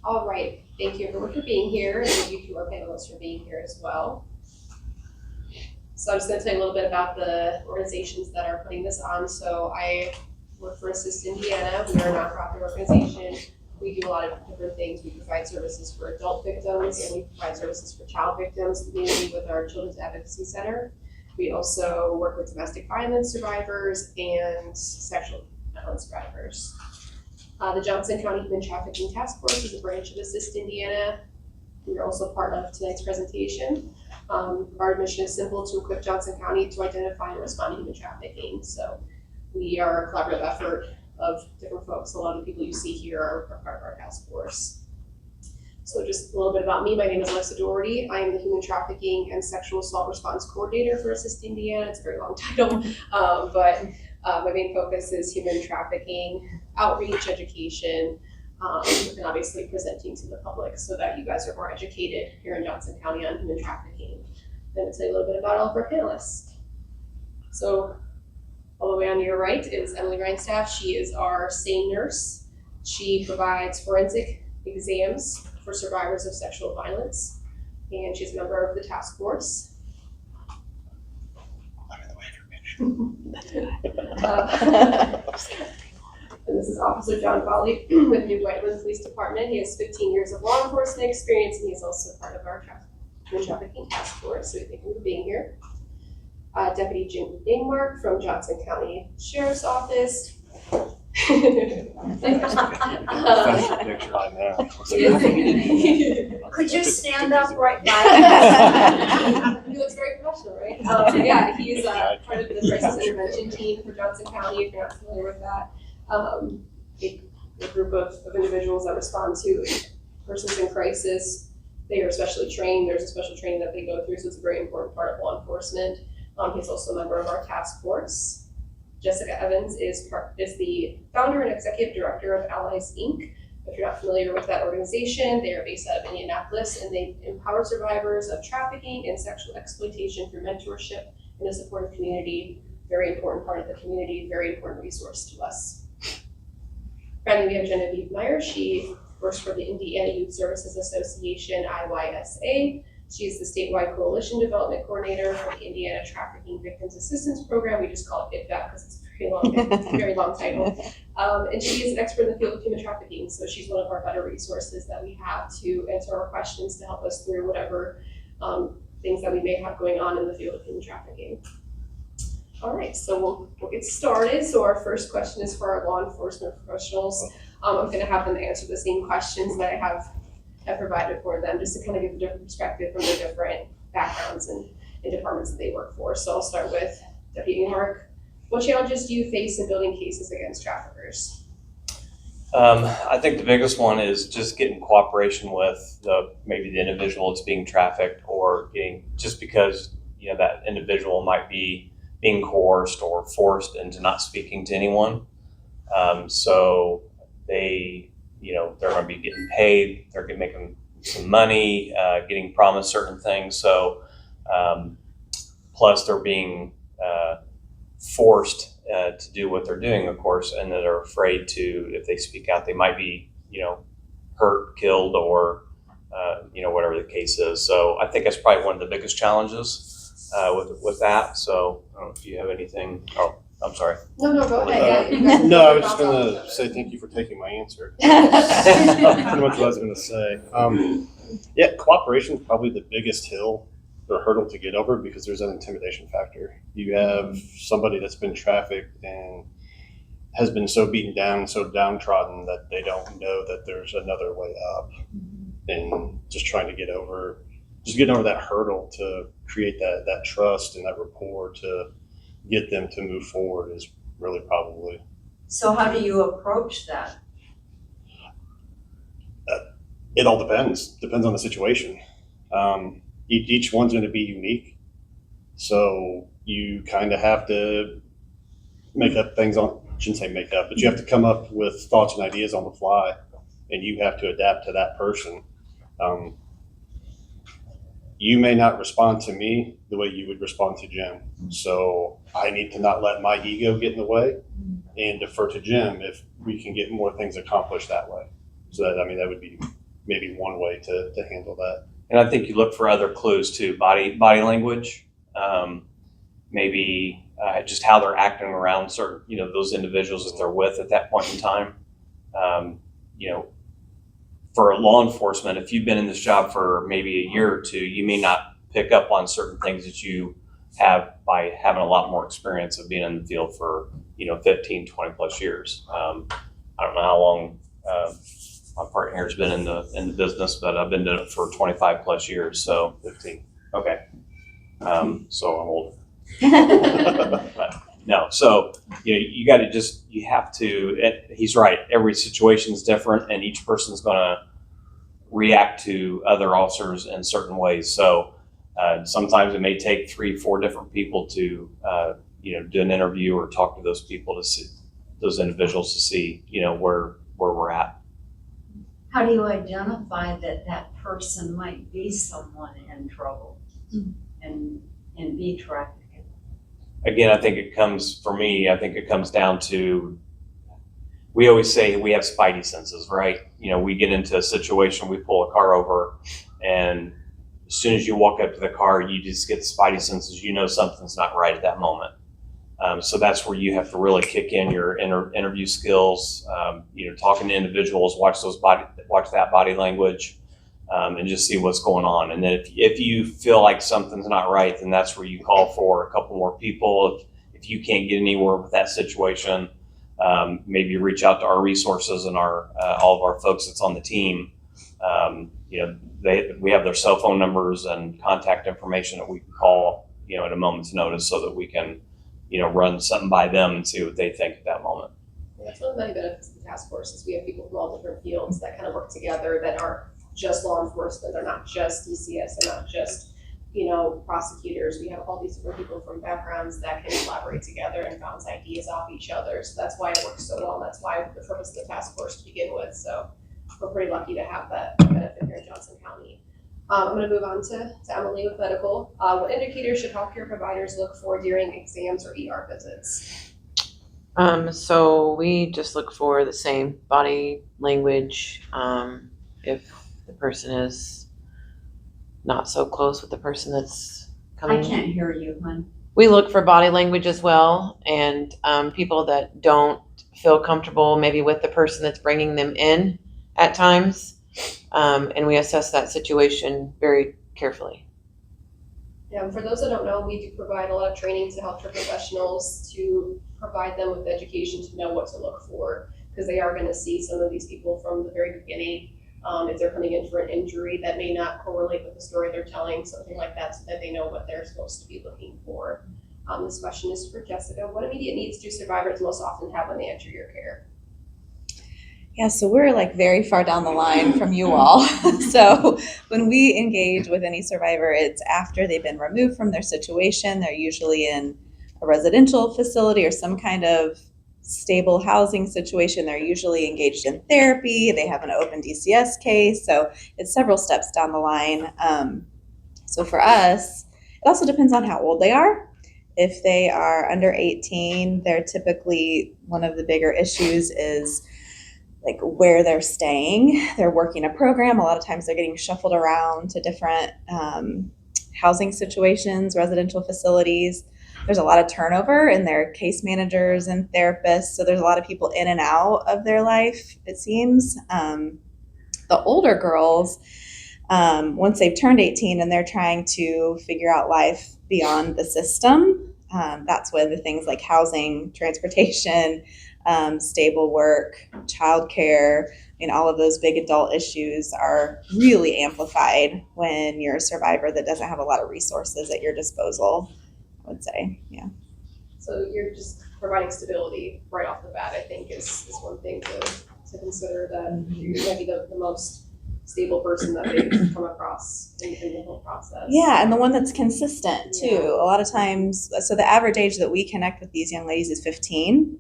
All right, thank you everyone for being here, and thank you to our panelists for being here as well. So I'm just going to tell you a little bit about the organizations that are putting this on. So I work for Assist Indiana. We are a nonprofit organization. We do a lot of different things. We provide services for adult victims, and we provide services for child victims, mainly with our Children's Advocacy Center. We also work with domestic violence survivors and sexual violence survivors. The Johnson County Human Trafficking Task Force is a branch of Assist Indiana. We are also part of tonight's presentation. Our mission is simple: to equip Johnson County to identify and respond to human trafficking. So we are a collaborative effort of different folks. A lot of the people you see here are part of our task force. So just a little bit about me. My name is Alexa Doherty. I am the Human Trafficking and Sexual Assault Response Coordinator for Assist Indiana. It's a very long title, but my main focus is human trafficking, outreach, education, and obviously presenting to the public so that you guys are more educated here in Johnson County on human trafficking. Then I'll tell you a little bit about all of our panelists. So all the way on your right is Emily Reinstaff. She is our SANE nurse. She provides forensic exams for survivors of sexual violence, and she's a member of the task force. I'm in the way for And this is Officer John Foley with New Whiteland Police Department. He has 15 years of law enforcement experience, and he's also part of our human trafficking task force, so we thank him for being here. Deputy Jim Ingmark from Johnson County Sheriff's Office. Could you stand up right by? He looks very professional, right? Yeah, he's part of the crisis intervention team for Johnson County, if you're not familiar with that. A group of individuals that respond to persons in crisis. They are specially trained. There's a special training that they go through, so it's a very important part of law enforcement. He's also a member of our task force. Jessica Evans is the founder and executive director of Allies Inc. If you're not familiar with that organization, they are based out of Indianapolis, and they empower survivors of trafficking and sexual exploitation through mentorship and a supportive community. Very important part of the community, very important resource to us. Finally, we have Genevieve Meyer. She works for the Indiana Youth Services Association, IYSA. She is the statewide coalition development coordinator for the Indiana Trafficking Victims Assistance Program. We just call it IVVAP because it's a very long title. And she is an expert in the field of human trafficking, so she's one of our better resources that we have to answer our questions, to help us through whatever things that we may have going on in the field of human trafficking. All right, so we'll get started. So our first question is for our law enforcement professionals. I'm going to have them answer the same questions that I have provided for them, just to kind of give a different perspective from their different backgrounds and departments that they work for. So I'll start with Deputy Mark. What challenges do you face in building cases against traffickers? I think the biggest one is just getting cooperation with maybe the individual that's being trafficked, or just because that individual might be being coerced or forced into not speaking to anyone. So they're going to be getting paid, they're making some money, getting promised certain things. So plus they're being forced to do what they're doing, of course, and that are afraid to, if they speak out, they might be, hurt, killed, or, whatever the case is. So I think that's probably one of the biggest challenges with that. So I don't know if you have anything. Oh, I'm sorry. No, go ahead. No, I was just going to say thank you for taking my answer. Pretty much what I was going to say. Yeah, cooperation is probably the biggest hill or hurdle to get over, because there's an intimidation factor. You have somebody that's been trafficked and has been so beaten down, so downtrodden, that they don't know that there's another way up, and just trying to get over that hurdle to create that trust and that rapport to get them to move forward is really probably. So how do you approach that? It all depends on the situation. Each one's going to be unique, so you kind of have to shouldn't say make up, but you have to come up with thoughts and ideas on the fly, and you have to adapt to that person. You may not respond to me the way you would respond to Jim, so I need to not let my ego get in the way and defer to Jim if we can get more things accomplished that way. So that would be maybe one way to handle that. And I think you look for other clues too, body language, maybe just how they're acting around certain, those individuals that they're with at that point in time. For law enforcement, if you've been in this job for maybe a year or two, you may not pick up on certain things that you have by having a lot more experience of being in the field for 15, 20 plus years. I don't know how long my partner here has been in the business, but I've been doing it for 25 plus years. So 15. okay, so I'm older. But no, so you got to you have to. He's right. Every situation is different, and each person's going to react to other officers in certain ways. So sometimes it may take 3-4 different people to do an interview or talk to those people to see those individuals to see where we're at. How do you identify that person might be someone in trouble and be trafficked? Again, I think it comes down to, we always say we have spidey senses, right? We get into a situation, we pull a car over, and as soon as you walk up to the car, you just get the spidey senses, something's not right at that moment. So that's where you have to really kick in your interview skills, talking to individuals, watch that body language, and just see what's going on. And then if you feel like something's not right, then that's where you call for a couple more people. If you can't get anywhere with that situation, maybe you reach out to our resources and all of our folks that's on the team. We have their cell phone numbers and contact information that we can call, at a moment's notice, so that we can, run something by them and see what they think at that moment. That's one of the many benefits of the task force is we have people from all different fields that kind of work together that aren't just law enforcement. They're not just DCS. They're not just, prosecutors. We have all these different people from backgrounds that can collaborate together and bounce ideas off each other. So that's why it works so well. And that's why the purpose of the task force to begin with. So we're pretty lucky to have that benefit here in Johnson County. I'm going to move on to Emily with medical. What indicators should healthcare providers look for during exams or ER visits? So we just look for the same body language. If the person is not so close with the person that's coming. I can't hear you, hon. We look for body language as well, and people that don't feel comfortable maybe with the person that's bringing them in at times. And we assess that situation very carefully. Yeah, for those that don't know, we do provide a lot of training to healthcare professionals to provide them with education to know what to look for, because they are going to see some of these people from the very beginning. If they're coming in for an injury that may not correlate with the story they're telling, something like that, so that they know what they're supposed to be looking for. This question is for Jessica. What immediate needs do survivors most often have when they enter your care? Yeah, so we're very far down the line from you all. So when we engage with any survivor, it's after they've been removed from their situation. They're usually in a residential facility or some kind of stable housing situation. They're usually engaged in therapy. They have an open DCS case. So it's several steps down the line. So for us, it also depends on how old they are. If they are under 18, they're typically, one of the bigger issues is where they're staying. They're working a program. A lot of times they're getting shuffled around to different housing situations, residential facilities. There's a lot of turnover in their case managers and therapists. So there's a lot of people in and out of their life, it seems. The older girls, once they've turned 18 and they're trying to figure out life beyond the system, that's when the things like housing, transportation, stable work, childcare, all of those big adult issues are really amplified when you're a survivor that doesn't have a lot of resources at your disposal, I would say. Yeah. So you're just providing stability right off the bat, I think, is one thing to consider, that you might be the most stable person that they've come across in the whole process. Yeah, and the one that's consistent too. Yeah. A lot of times, so the average age that we connect with these young ladies is 15.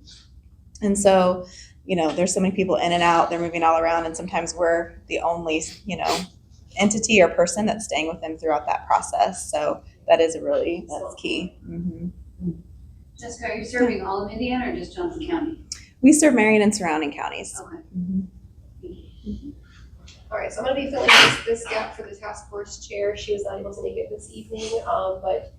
And so, there's so many people in and out, they're moving all around, and sometimes we're the only, entity or person that's staying with them throughout that process. So that is that's key. Mm-hmm. Jessica, are you serving all of Indiana or just Johnson County? We serve Marion and surrounding counties. Okay. Mm-hmm. All right, so I'm gonna be filling this gap for the task force chair. She was not able to make it this evening, but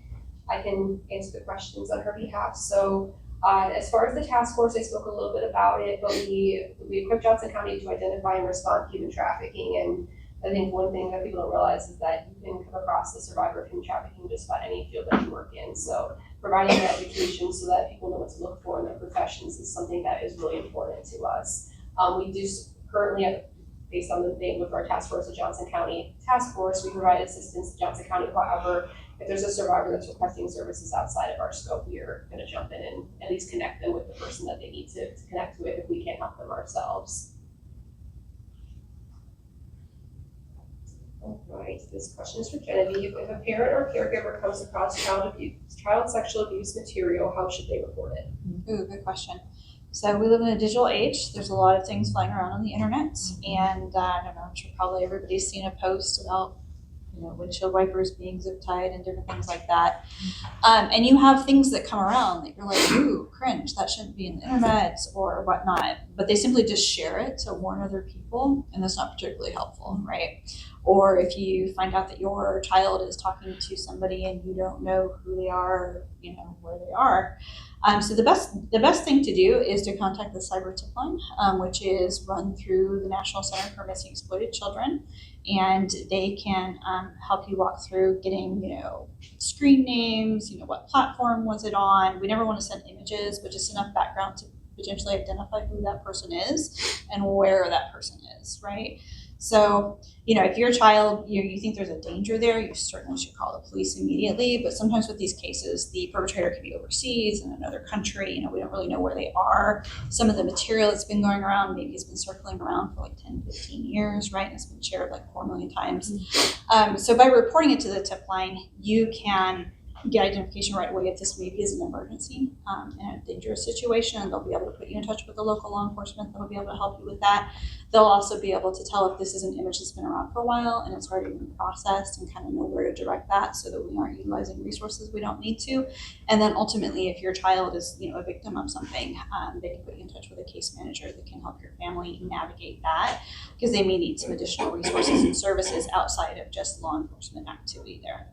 I can answer the questions on her behalf. So as far as the task force, I spoke a little bit about it, but we equip Johnson County to identify and respond to human trafficking. And I think one thing that people don't realize is that you can come across the survivor of human trafficking just about any field that you work in. So providing that education so that people know what to look for in their professions is something that is really important to us. We do currently, based on the name of our task force, the Johnson County Task Force, we provide assistance to Johnson County. However, if there's a survivor that's requesting services outside of our scope, we are going to jump in and at least connect them with the person that they need to connect with if we can't help them ourselves. All right, this question is for Genevieve. If a parent or caregiver comes across child sexual abuse material, how should they report it? Ooh, good question. So we live in a digital age. There's a lot of things flying around on the internet, and I don't know, I'm sure probably everybody's seen a post about, windshield wipers being zip tied and different things like that. And you have things that come around that you're like, ooh, cringe, that shouldn't be in the internet or whatnot. But they simply just share it to warn other people, and that's not particularly helpful, right? Or if you find out that your child is talking to somebody and you don't know who they are, where they are. So the best thing to do is to contact the cyber tip line, which is run through the National Center for Missing and Exploited Children, and they can help you walk through getting, screen names, what platform was it on. We never want to send images, but just enough background to potentially identify who that person is and where that person is, right? So, if your child, you think there's a danger there, you certainly should call the police immediately. But sometimes with these cases, the perpetrator can be overseas in another country. We don't really know where they are. Some of the material that's been going around maybe has been circling around for like 10, 15 years, right? And it's been shared like 4 million times. So by reporting it to the tip line, you can get identification right away if this maybe is an emergency in a dangerous situation. They'll be able to put you in touch with the local law enforcement that'll be able to help you with that. They'll also be able to tell if this is an image that's been around for a while and it's already been processed and kind of know where to direct that so that we aren't utilizing resources we don't need to. And then ultimately, if your child is a victim of something, they can put you in touch with a case manager that can help your family navigate that, because they may need some additional resources and services outside of just law enforcement activity there.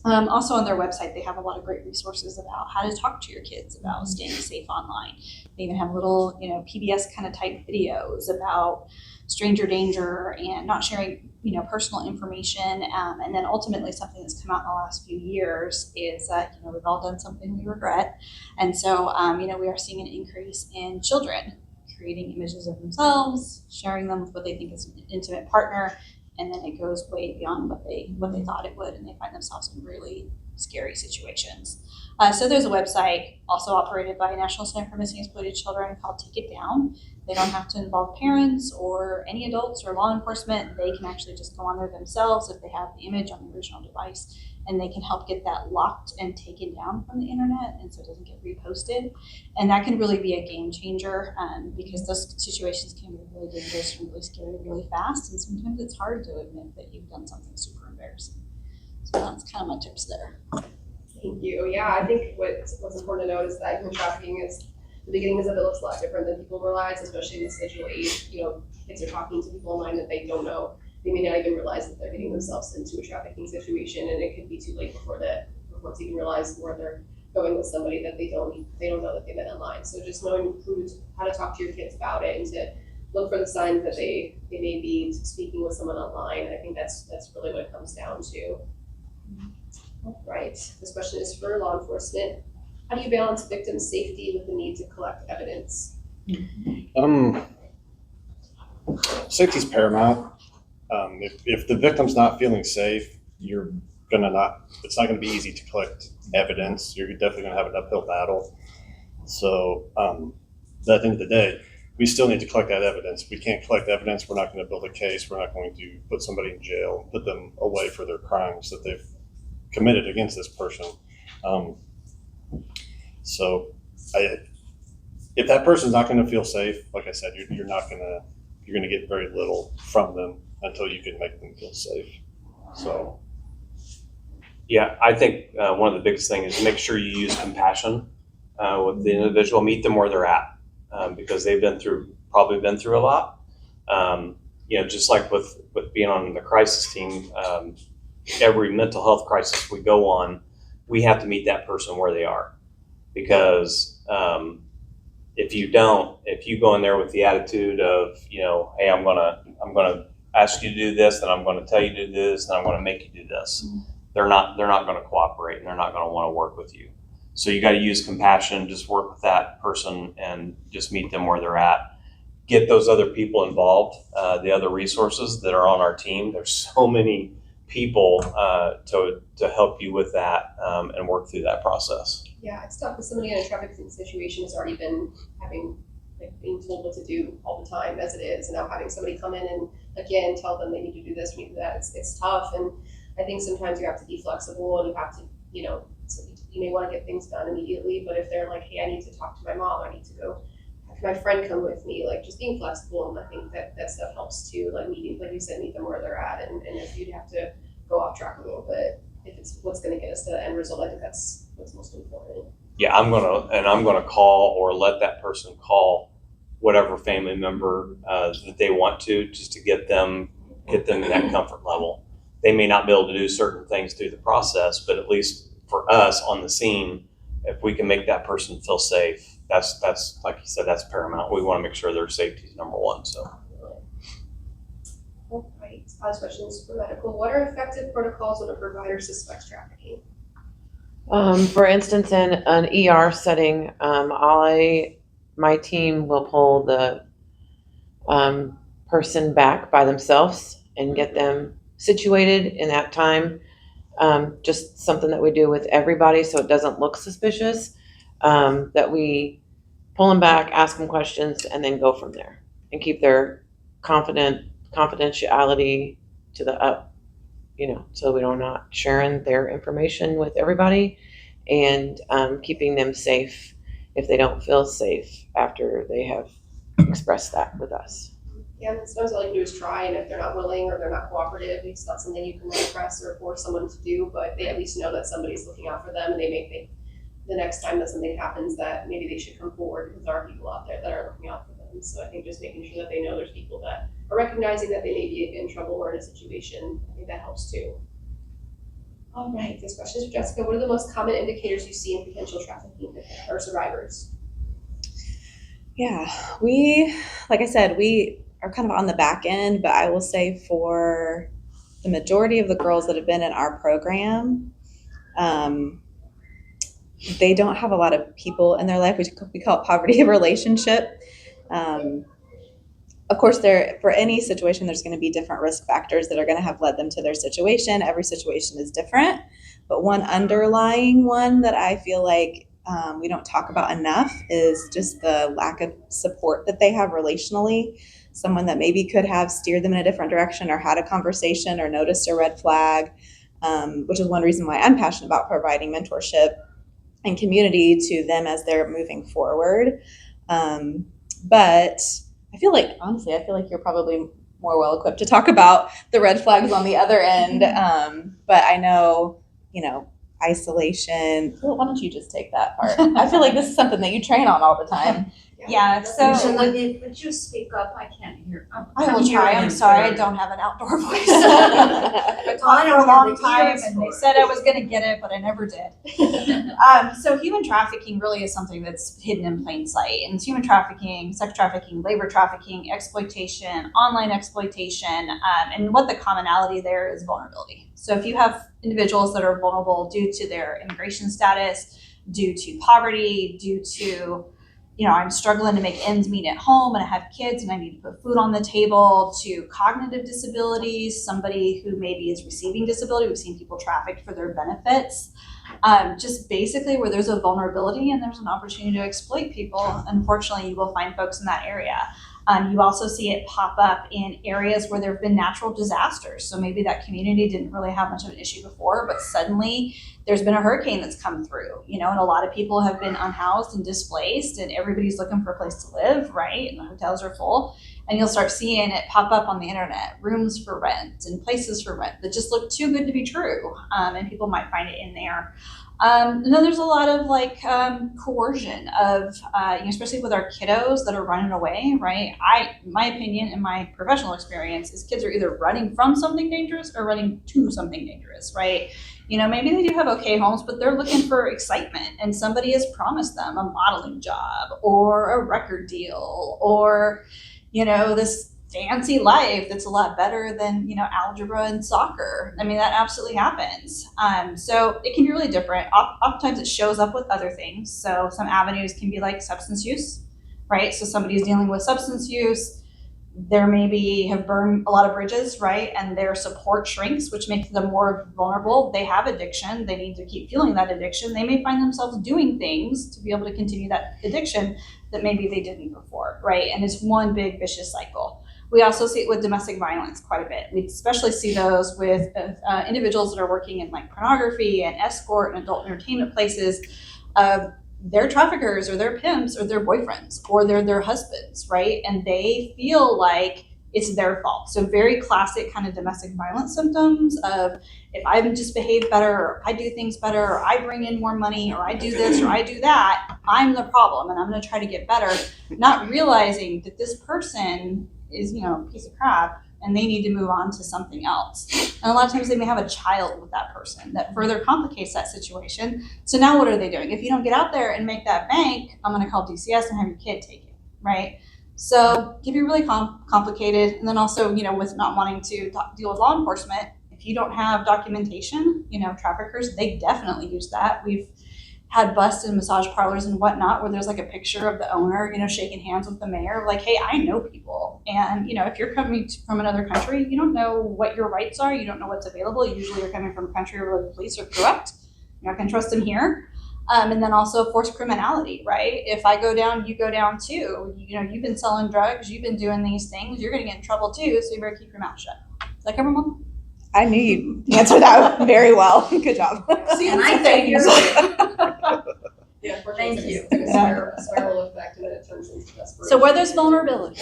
Also on their website, they have a lot of great resources about how to talk to your kids about staying safe online. They even have little, PBS kind of type videos about stranger danger and not sharing, personal information. And then ultimately something that's come out in the last few years is that, we've all done something we regret. And so, we are seeing an increase in children creating images of themselves, sharing them with what they think is an intimate partner, and then it goes way beyond what they thought it would, and they find themselves in really scary situations. So there's a website also operated by National Center for Missing and Exploited Children called Take It Down. They don't have to involve parents or any adults or law enforcement. They can actually just go on there themselves if they have the image on the original device, and they can help get that locked and taken down from the internet, and so it doesn't get reposted. And that can really be a game changer, because those situations can be really dangerous and really scary really fast, and sometimes it's hard to admit that you've done something super embarrassing. So that's kind of my tips there. Thank you. Yeah, I think what's important to note is that human trafficking is, the beginning is that it looks a lot different than people realize, especially in this digital age. Kids are talking to people online that they don't know. They may not even realize that they're getting themselves into a trafficking situation, and it could be too late before it's even realized where they're going with somebody that they don't know that they met online. So just knowing how to talk to your kids about it and to look for the signs that they may be speaking with someone online. I think that's really what it comes down to. All right, this question is for law enforcement. How do you balance victim safety with the need to collect evidence? Safety's paramount. If the victim's not feeling safe, it's not gonna be easy to collect evidence. You're definitely gonna have an uphill battle. So at the end of the day, we still need to collect that evidence. If we can't collect evidence, we're not gonna build a case. We're not going to put somebody in jail, put them away for their crimes that they've committed against this person. If that person's not gonna feel safe, like I said, you're gonna get very little from them until you can make them feel safe. So. Yeah, I think one of the biggest things is make sure you use compassion with the individual, meet them where they're at, because they've probably been through a lot. just like with being on the crisis team, every mental health crisis we go on, we have to meet that person where they are, because if you go in there with the attitude of, hey, I'm gonna ask you to do this, then I'm gonna tell you to do this, and I'm gonna make you do this, they're not gonna cooperate, and they're not gonna want to work with you. So you got to use compassion, just work with that person and just meet them where they're at. Get those other people involved, the other resources that are on our team. There's so many people to help you with that and work through that process. Yeah, it's tough because somebody in a trafficking situation has already been being told what to do all the time as it is, and now having somebody come in and again tell them they need to do this, need to do that. It's tough, and I think sometimes you have to be flexible, and you have to, you may want to get things done immediately, but if they're like, hey, I need to talk to my mom, I need to go have my friend come with me, like just being flexible, and I think that stuff helps too, like you said, meet them where they're at, and if you'd have to go off track a little bit, if it's what's going to get us to the end result, I think that's what's most important. Yeah, I'm gonna call or let that person call whatever family member that they want to, just to get them in that comfort level. They may not be able to do certain things through the process, but at least for us on the scene, if we can make that person feel safe, that's like you said, that's paramount. We want to make sure their safety is number one. So. All right, last questions for medical. What are effective protocols when a provider suspects trafficking? For instance, in an ER setting, my team will pull the person back by themselves and get them situated in that time. Just something that we do with everybody so it doesn't look suspicious, that we pull them back, ask them questions, and then go from there and keep their confidentiality to the up, so we don't not sharing their information with everybody, and keeping them safe if they don't feel safe after they have expressed that with us. Yeah, and sometimes all you can do is try, and if they're not willing or they're not cooperative, it's not something you can really press or force someone to do, but they at least know that somebody's looking out for them, and they may think the next time that something happens that maybe they should come forward, because there are people out there that are looking out for them. So I think just making sure that they know there's people that are recognizing that they may be in trouble or in a situation, I think that helps too. All right, this question is for Jessica. What are the most common indicators you see in potential trafficking or survivors? Yeah, like I said, we are kind of on the back end, but I will say for the majority of the girls that have been in our program, they don't have a lot of people in their life. We call it poverty of relationship. Of course, for any situation, there's going to be different risk factors that are going to have led them to their situation. Every situation is different, but one underlying one that I feel like we don't talk about enough is just the lack of support that they have relationally. Someone that maybe could have steered them in a different direction or had a conversation or noticed a red flag, which is one reason why I'm passionate about providing mentorship and community to them as they're moving forward. But I feel like you're probably more well equipped to talk about the red flags on the other end. But I know, isolation. Why don't you just take that part? I feel like this is something that you train on all the time. Yeah, so Would you speak up? I can't hear. I will try. I'm sorry, I don't have an outdoor voice. I I taught for a long time, ears and for they it. said I was going to get it, but I never did. So human trafficking really is something that's hidden in plain sight. And it's human trafficking, sex trafficking, labor trafficking, exploitation, online exploitation, and what the commonality there is vulnerability. So if you have individuals that are vulnerable due to their immigration status, due to poverty, due to I'm struggling to make ends meet at home and I have kids and I need to put food on the table, to cognitive disabilities, somebody who maybe is receiving disability. We've seen people trafficked for their benefits. Just basically where there's a vulnerability and there's an opportunity to exploit people, unfortunately, you will find folks in that area. You also see it pop up in areas where there have been natural disasters. So maybe that community didn't really have much of an issue before, but suddenly there's been a hurricane that's come through, and a lot of people have been unhoused and displaced and everybody's looking for a place to live, right? And the hotels are full. And you'll start seeing it pop up on the internet, rooms for rent and places for rent that just look too good to be true. And people might find it in there. And then there's a lot of like coercion of, especially with our kiddos that are running away, right? My opinion and my professional experience is kids are either running from something dangerous or running to something dangerous, right? Maybe they do have okay homes, but they're looking for excitement and somebody has promised them a modeling job or a record deal or, this fancy life that's a lot better than, algebra and soccer. I mean, that absolutely happens. So it can be really different. Oftentimes it shows up with other things. So some avenues can be like substance use, right? So somebody's dealing with substance use. There maybe have burned a lot of bridges, right? And their support shrinks, which makes them more vulnerable. They have addiction. They need to keep feeling that addiction. They may find themselves doing things to be able to continue that addiction that maybe they didn't before, right? And it's one big vicious cycle. We also see it with domestic violence quite a bit. We especially see those with individuals that are working in like pornography and escort and adult entertainment places. They're traffickers or they're pimps or they're boyfriends or they're their husbands, right? And they feel like it's their fault. So very classic kind of domestic violence symptoms of if I just behave better or I do things better or I bring in more money or I do this or I do that, I'm the problem and I'm going to try to get better, not realizing that this person is, a piece of crap and they need to move on to something else. And a lot of times they may have a child with that person that further complicates that situation. So now what are they doing? If you don't get out there and make that bank, I'm going to call DCS and have your kid take it, right? So it can be really complicated. And then also, with not wanting to deal with law enforcement, if you don't have documentation, traffickers, they definitely use that. We've had busts in massage parlors and whatnot where there's like a picture of the owner, shaking hands with the mayor, like, hey, I know people. And, if you're coming from another country, you don't know what your rights are. You don't know what's available. Usually you're coming from a country where the police are corrupt. You're not going to trust them here. And then also forced criminality, right? If I go down, you go down too. You've been selling drugs. You've been doing these things. You're going to get in trouble too. So you better keep your mouth shut. Does that cover one? I knew you'd answer that very well. Good job. See, And I think you're Yeah, Thank you. It's like a spiral effect and then it turns into desperation. So where there's vulnerability,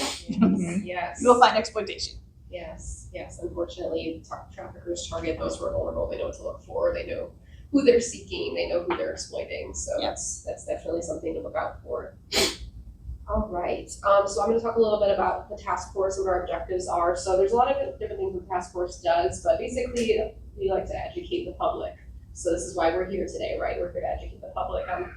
Yes. you will find exploitation. Yes. Unfortunately, traffickers target those who are vulnerable. They know what to look for. They know who they're seeking. They know who they're exploiting. So that's definitely something to look out for. All right. So I'm going to talk a little bit about the task force and what our objectives are. So there's a lot of different things the task force does, but basically we like to educate the public. So this is why we're here today, right? We're here to educate the public on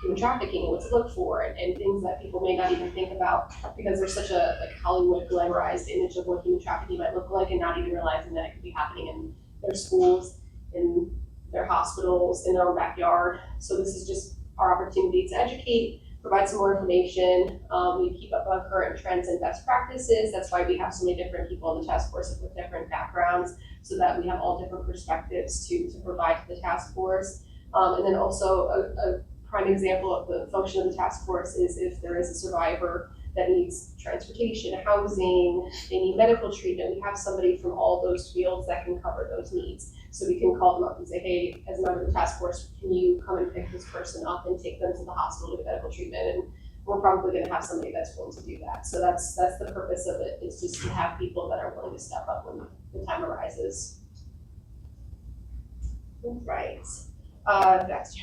human trafficking and what to look for and things that people may not even think about because there's such a Hollywood glamorized image of what human trafficking might look like and not even realizing that it could be happening in their schools, in their hospitals, in their own backyard. So this is just our opportunity to educate, provide some more information. We keep up on current trends and best practices. That's why we have so many different people in the task force with different backgrounds so that we have all different perspectives to provide to the task force. And then also a prime example of the function of the task force is if there is a survivor that needs transportation, housing, they need medical treatment, we have somebody from all those fields that can cover those needs. So we can call them up and say, hey, as a member of the task force, can you come and pick this person up and take them to the hospital to get medical treatment? And we're probably going to have somebody that's willing to do that. So that's the purpose of it, is just to have people that are willing to step up when the time arises. Right. That's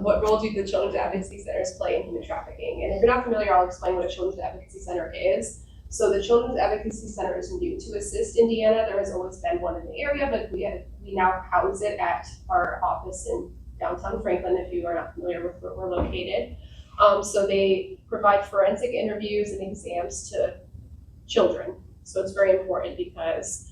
what role do the Children's Advocacy Centers play in human trafficking? And if you're not familiar, I'll explain what a Children's Advocacy Center is. So the Children's Advocacy Center is new to assist Indiana. There has always been one in the area, but we now house it at our office in downtown Franklin, if you are not familiar with where we're located. So they provide forensic interviews and exams to children. So it's very important because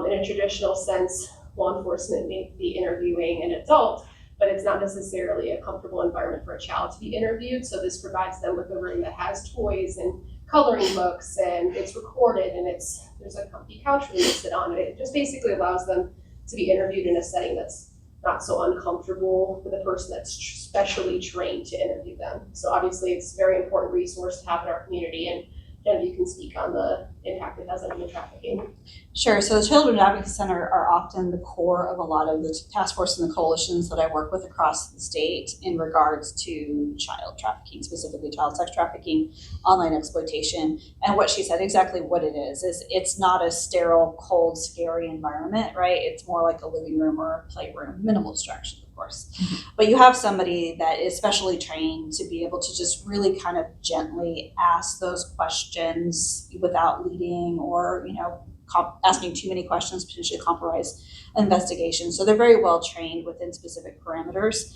in a traditional sense, law enforcement may be interviewing an adult, but it's not necessarily a comfortable environment for a child to be interviewed. So this provides them with a room that has toys and coloring books, and it's recorded, and there's a comfy couch for them to sit on. It just basically allows them to be interviewed in a setting that's not so uncomfortable for the person that's specially trained to interview them. So obviously it's a very important resource to have in our community, and and you can speak on the impact it has on human trafficking. Sure. So the Children's Advocacy Center are often the core of a lot of the task force and the coalitions that I work with across the state in regards to child trafficking, specifically child sex trafficking, online exploitation. And what she said, exactly what it is it's not a sterile, cold, scary environment, right? It's more like a living room or a playroom, minimal distraction, of course. But you have somebody that is specially trained to be able to just really kind of gently ask those questions without leading or, asking too many questions, potentially compromise investigation. So they're very well trained within specific parameters.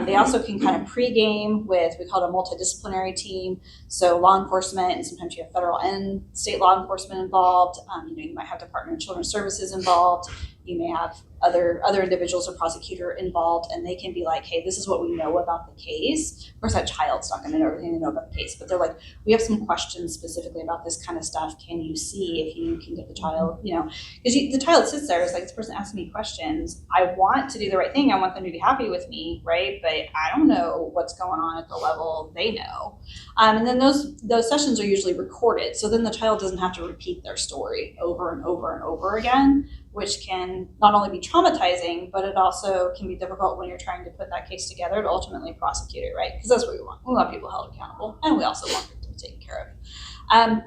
They also can kind of pregame with, we call it a multidisciplinary team. So law enforcement, and sometimes you have federal and state law enforcement involved. You might have Department of Children's Services involved. You may have other individuals or prosecutor involved, and they can be like, hey, this is what we know about the case. Of course, that child's not going to know everything they know about the case, but they're like, we have some questions specifically about this kind of stuff. Can you see if you can get the child, because the child sits there, it's like, this person asking me questions. I want to do the right thing. I want them to be happy with me, right? But I don't know what's going on at the level they know. And then those sessions are usually recorded. So then the child doesn't have to repeat their story over and over and over again, which can not only be traumatizing, but it also can be difficult when you're trying to put that case together to ultimately prosecute it, right? Because that's what we want. We want people held accountable, and we also want victims taken care of.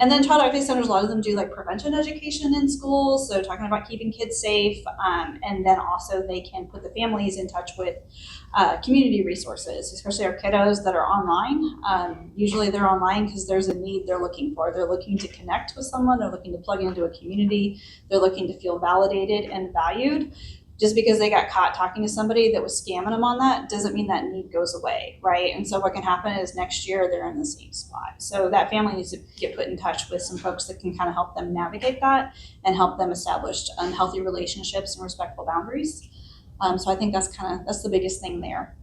And then child advocacy centers, a lot of them do like prevention education in schools, so talking about keeping kids safe, and then also they can put the families in touch with community resources, especially our kiddos that are online. Usually they're online because there's a need they're looking for. They're looking to connect with someone, they're looking to plug into a community, they're looking to feel validated and valued. Just because they got caught talking to somebody that was scamming them on that doesn't mean that need goes away, right? And so what can happen is next year they're in the same spot. So that family needs to get put in touch with some folks that can kind of help them navigate that and help them establish healthy relationships and respectful boundaries. So I think that's the biggest thing there.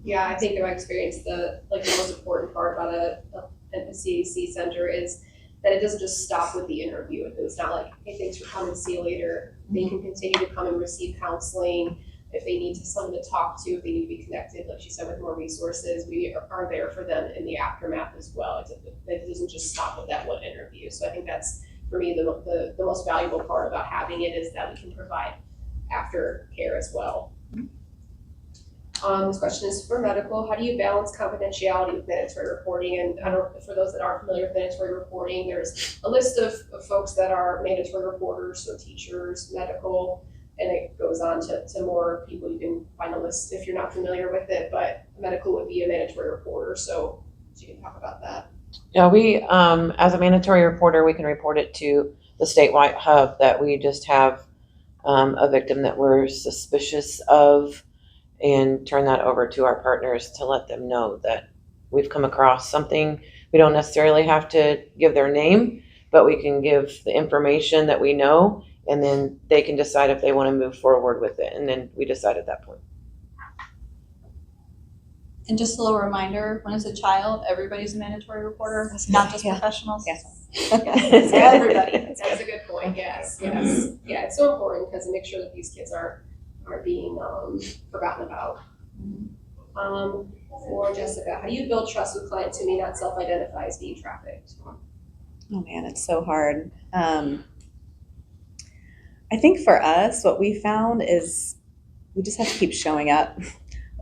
Yeah, I think in my experience, the most important part about a CAC center is that it doesn't just stop with the interview. It's not like, hey, thanks for coming, see you later. They can continue to come and receive counseling if they need someone to talk to, if they need to be connected, like she said, with more resources. We are there for them in the aftermath as well. It doesn't just stop with that one interview. So I think that's, for me, the most valuable part about having it is that we can provide aftercare as well. This question is for medical. How do you balance confidentiality with mandatory reporting? And for those that aren't familiar with mandatory reporting, there's a list of folks that are mandatory reporters, so teachers, medical, and it goes on to more people. You can find a list if you're not familiar with it, but medical would be a mandatory reporter, so you can talk about that. Yeah, we, as a mandatory reporter, we can report it to the statewide hub that we just have a victim that we're suspicious of, and turn that over to our partners to let them know that we've come across something. We don't necessarily have to give their name, but we can give the information that we know, and then they can decide if they want to move forward with it. And then we decide at that point. And just a little reminder, when it's a child, everybody's a mandatory reporter, not just professionals. Yes. Yes, everybody. That's a good point. Yes. Yeah, it's so important because to make sure that these kids are being forgotten about. For Jessica, how do you build trust with clients who may not self-identify as being trafficked? Oh man, it's so hard. I think for us, what we found is we just have to keep showing up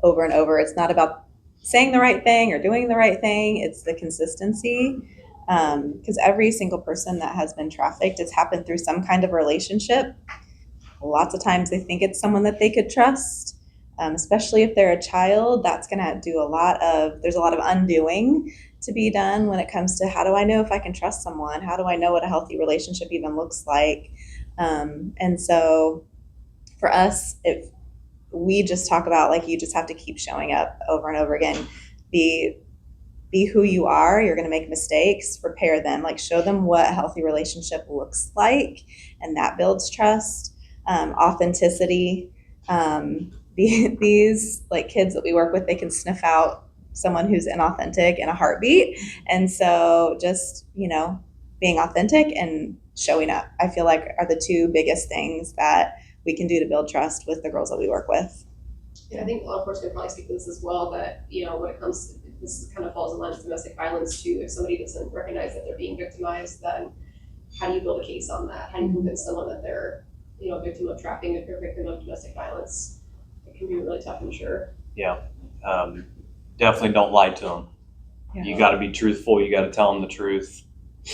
over and over. It's not about saying the right thing or doing the right thing. It's the consistency. Because every single person that has been trafficked, it's happened through some kind of relationship. Lots of times they think it's someone that they could trust, especially if they're a child. That's going to do there's a lot of undoing to be done when it comes to how do I know if I can trust someone? How do I know what a healthy relationship even looks like? And so for us, if we just talk about, like, you just have to keep showing up over and over again, be who you are. You're going to make mistakes, repair them, like show them what a healthy relationship looks like. And that builds trust. Authenticity. These like kids that we work with, they can sniff out someone who's inauthentic in a heartbeat. And so just, being authentic and showing up, I feel like are the two biggest things that we can do to build trust with the girls that we work with. Yeah, I think law enforcement can probably speak to this as well, that, when it comes to this kind of falls in line with domestic violence too. If somebody doesn't recognize that they're being victimized, then how do you build a case on that? How do you convince someone that they're, a victim of trafficking, if they're a victim of domestic violence? It can be really tough, I'm sure. Definitely don't lie to them. Yeah. You got to be truthful. You got to tell them the truth.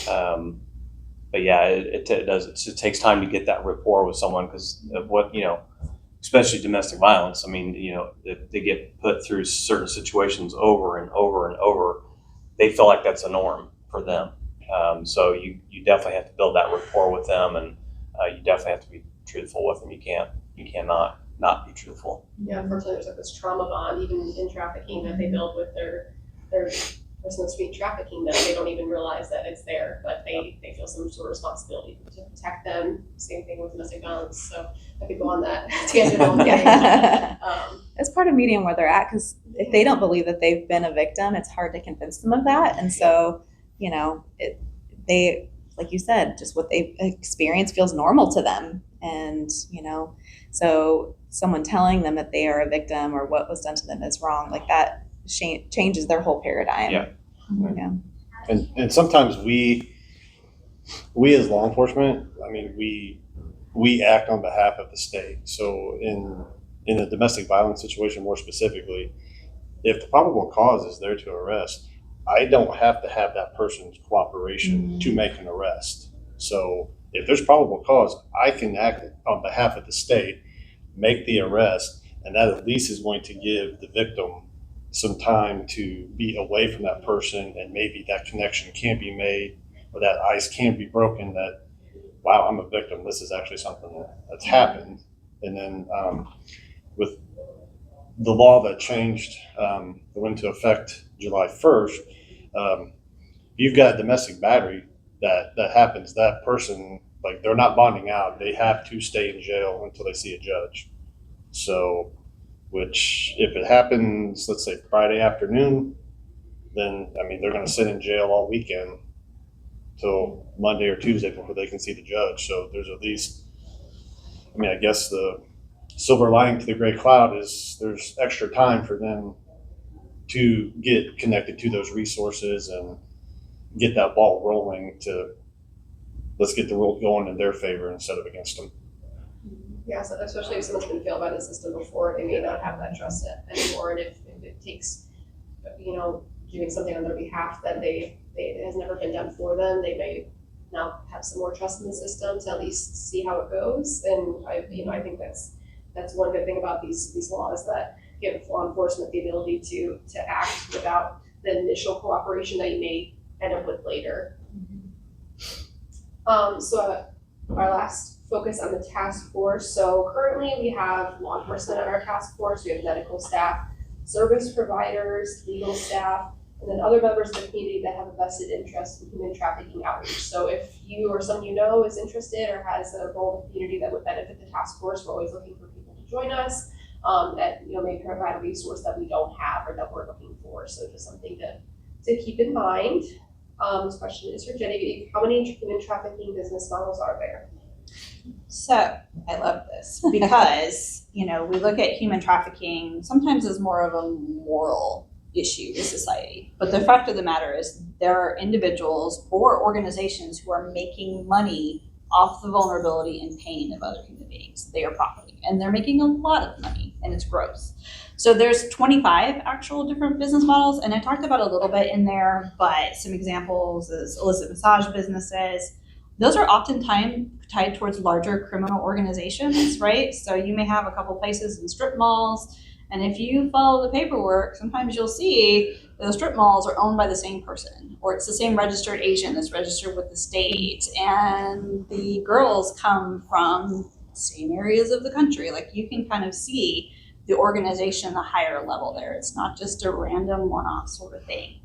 But yeah, it does. It just takes time to get that rapport with someone because of what, especially domestic violence. I mean, they get put through certain situations over and over and over. They feel like that's a norm for them. So you definitely have to build that rapport with them, and you definitely have to be truthful with them. You cannot not be truthful. Yeah, unfortunately, there's like this trauma bond, even in trafficking, that they build with their person that's being trafficking them. They don't even realize that it's there, but they feel some sort of responsibility to protect them. Same thing with domestic violence. So I could go on that tangent all day. It's part of meeting where they're at, because if they don't believe that they've been a victim, it's hard to convince them of that. And so, they, like you said, just what they've experienced feels normal to them. And, so someone telling them that they are a victim or what was done to them is wrong, like that changes their whole paradigm. Yeah. Yeah. And sometimes we as law enforcement, I mean, we act on behalf of the state. So in a domestic violence situation, more specifically, if the probable cause is there to arrest, I don't have to have that person's cooperation to make an arrest. So if there's probable cause, I can act on behalf of the state, make the arrest, and that at least is going to give the victim some time to be away from that person, and maybe that connection can be made, or that ice can be broken that, wow, I'm a victim. This is actually something that's happened. And then with the law that changed, that went into effect July 1st, you've got a domestic battery that happens, that person, like, they're not bonding out. They have to stay in jail until they see a judge. So, which if it happens, let's say Friday afternoon, then, I mean, they're going to sit in jail all weekend till Monday or Tuesday before they can see the judge. So there's at least, I mean, I guess the silver lining to the gray cloud is there's extra time for them to get connected to those resources and get that ball rolling to, let's get the world going in their favor instead of against them. Yeah, so especially if someone's been failed by the system before, they may not have that trust anymore. And if it takes, doing something on their behalf that it has never been done for them, they may now have some more trust in the system to at least see how it goes. And I think that's one good thing about these laws that give law enforcement the ability to act without the initial cooperation that you may end up with later. So our last focus on the task force. So currently we have law enforcement on our task force. We have medical staff, service providers, legal staff, and then other members of the community that have a vested interest in human trafficking outreach. So if you or someone you know is interested or has a role in the community that would benefit the task force, we're always looking for people to join us that may provide a resource that we don't have or that we're looking for. So just something to keep in mind. This question is for Genevieve. How many human trafficking business models are there? So I love this because, we look at human trafficking sometimes as more of a moral issue in society. But the fact of the matter is there are individuals or organizations who are making money off the vulnerability and pain of other human beings. They are profiting, and they're making a lot of money, and it's gross. So there's 25 actual different business models, and I talked about a little bit in there, but some examples is illicit massage businesses. Those are oftentimes tied towards larger criminal organizations, right? So you may have a couple places in strip malls, and if you follow the paperwork, sometimes you'll see those strip malls are owned by the same person, or it's the same registered agent that's registered with the state, and the girls come from the same areas of the country. Like, you can kind of see the organization, the higher level there. It's not just a random one-off sort of thing.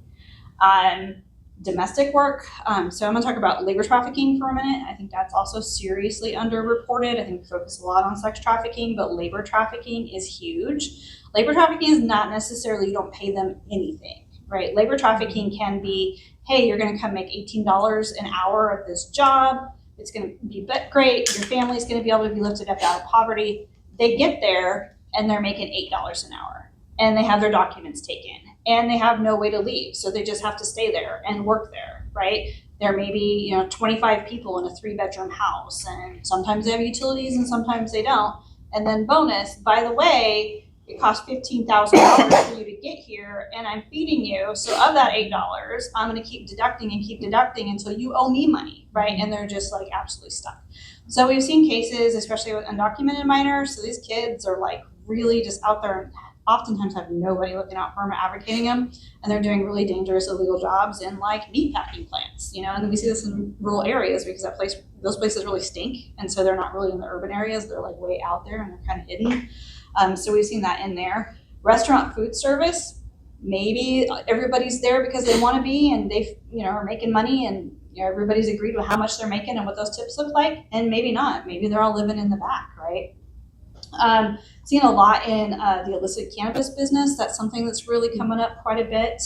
Domestic work. So I'm gonna talk about labor trafficking for a minute. I think that's also seriously underreported. I think we focus a lot on sex trafficking, but labor trafficking is huge. Labor trafficking is not necessarily you don't pay them anything, right? Labor trafficking can be, hey, you're gonna come make $18 an hour at this job. It's gonna be great. Your family's gonna be able to be lifted up out of poverty. They get there and they're making $8 an hour, and they have their documents taken. and they have no way to leave. So they just have to stay there and work there, right? There may be, 25 people in a 3-bedroom house, and sometimes they have utilities and sometimes they don't. And then bonus, by the way, it costs $15,000 for you to get here, and I'm feeding you. So of that $8, I'm going to keep deducting until you owe me money, right? And they're just like absolutely stuck. So we've seen cases, especially with undocumented minors. So these kids are like really just out there and oftentimes have nobody looking out for them, advocating them, and they're doing really dangerous illegal jobs in like meat packing plants, and we see this in rural areas because those places really stink, and so they're not really in the urban areas, they're like way out there and they're kind of hidden. So we've seen that in there. Restaurant food service, maybe everybody's there because they want to be and they are making money, and everybody's agreed with how much they're making and what those tips look like, and maybe not, maybe they're all living in the back, right? Seen a lot in the illicit cannabis business. That's something that's really coming up quite a bit.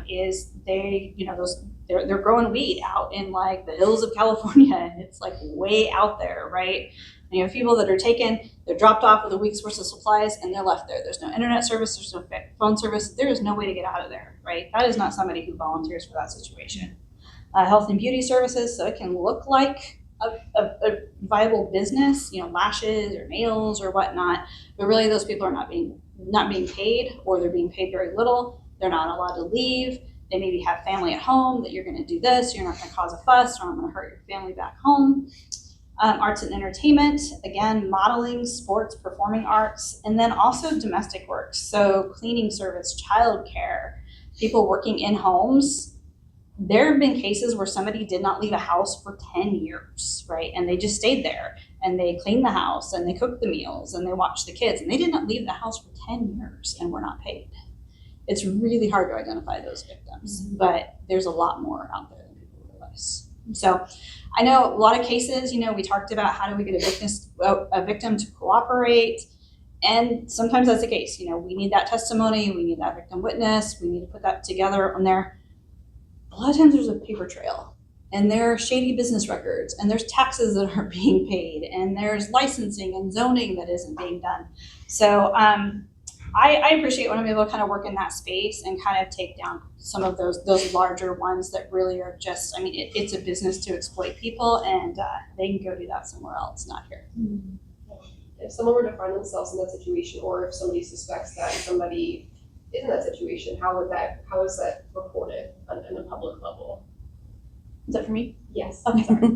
Is they're growing weed out in like the hills of California, and it's like way out there, right? And you have people that are they're dropped off with a week's worth of supplies, and they're left there. There's no internet service, there's no phone service. There is no way to get out of there, right? That is not somebody who volunteers for that situation. Health and beauty services, so it can look like a viable business, lashes or nails or whatnot, but really those people are not being paid, or they're being paid very little. They're not allowed to leave. They maybe have family at home that you're going to do this, you're not going to cause a fuss, or I'm going to hurt your family back home. Arts and entertainment, again, modeling, sports, performing arts, and then also domestic work. So cleaning service, childcare, people working in homes. There have been cases where somebody did not leave a house for 10 years, right? And they just stayed there, and they cleaned the house, and they cooked the meals, and they watched the kids, and they did not leave the house for 10 years and were not paid. It's really hard to identify those victims, but there's a lot more out there than people realize. So I know a lot of cases, we talked about how do we get a victim to cooperate, and sometimes that's the case. We need that testimony, we need that victim witness, we need to put that together on there. A lot of times there's a paper trail, and there are shady business records, and there's taxes that aren't being paid, and there's licensing and zoning that isn't being done. So I appreciate when I'm able to kind of work in that space and kind of take down some of those larger ones that really are just, it's a business to exploit people, and they can go do that somewhere else, not here. If someone were to find themselves in that situation, or if somebody suspects that somebody is in that situation, how is that reported on a public level? Is that for me? Yes. Okay, sorry.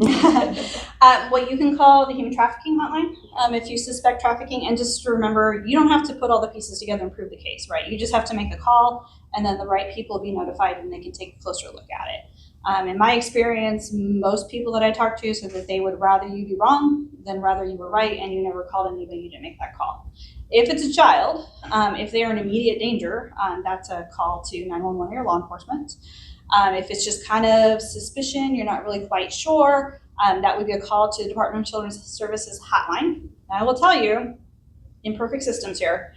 Well, you can call the human trafficking hotline if you suspect trafficking, and just remember, you don't have to put all the pieces together and prove the case, right? You just have to make the call, and then the right people will be notified, and they can take a closer look at it. In my experience, most people that I talk to said that they would rather you be wrong than rather you were right, and you never called anybody, you didn't make that call. If it's a child, if they are in immediate danger, that's a call to 911 or law enforcement. If it's just kind of suspicion, you're not really quite sure, that would be a call to the Department of Children's Services hotline. I will tell you, imperfect systems here,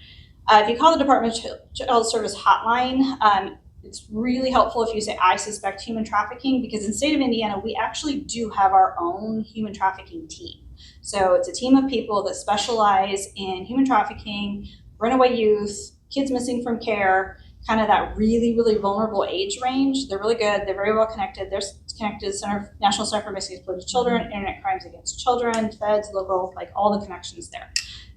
if you call the Department of Child Service hotline, it's really helpful if you say, I suspect human trafficking, because in the state of Indiana, we actually do have our own human trafficking team. So it's a team of people that specialize in human trafficking, runaway youth, kids missing from care, kind of that really, really vulnerable age range. They're really good. They're very well connected. They're connected to the National Center for Missing and Exploited Children, Internet Crimes Against Children, feds, local, like all the connections there.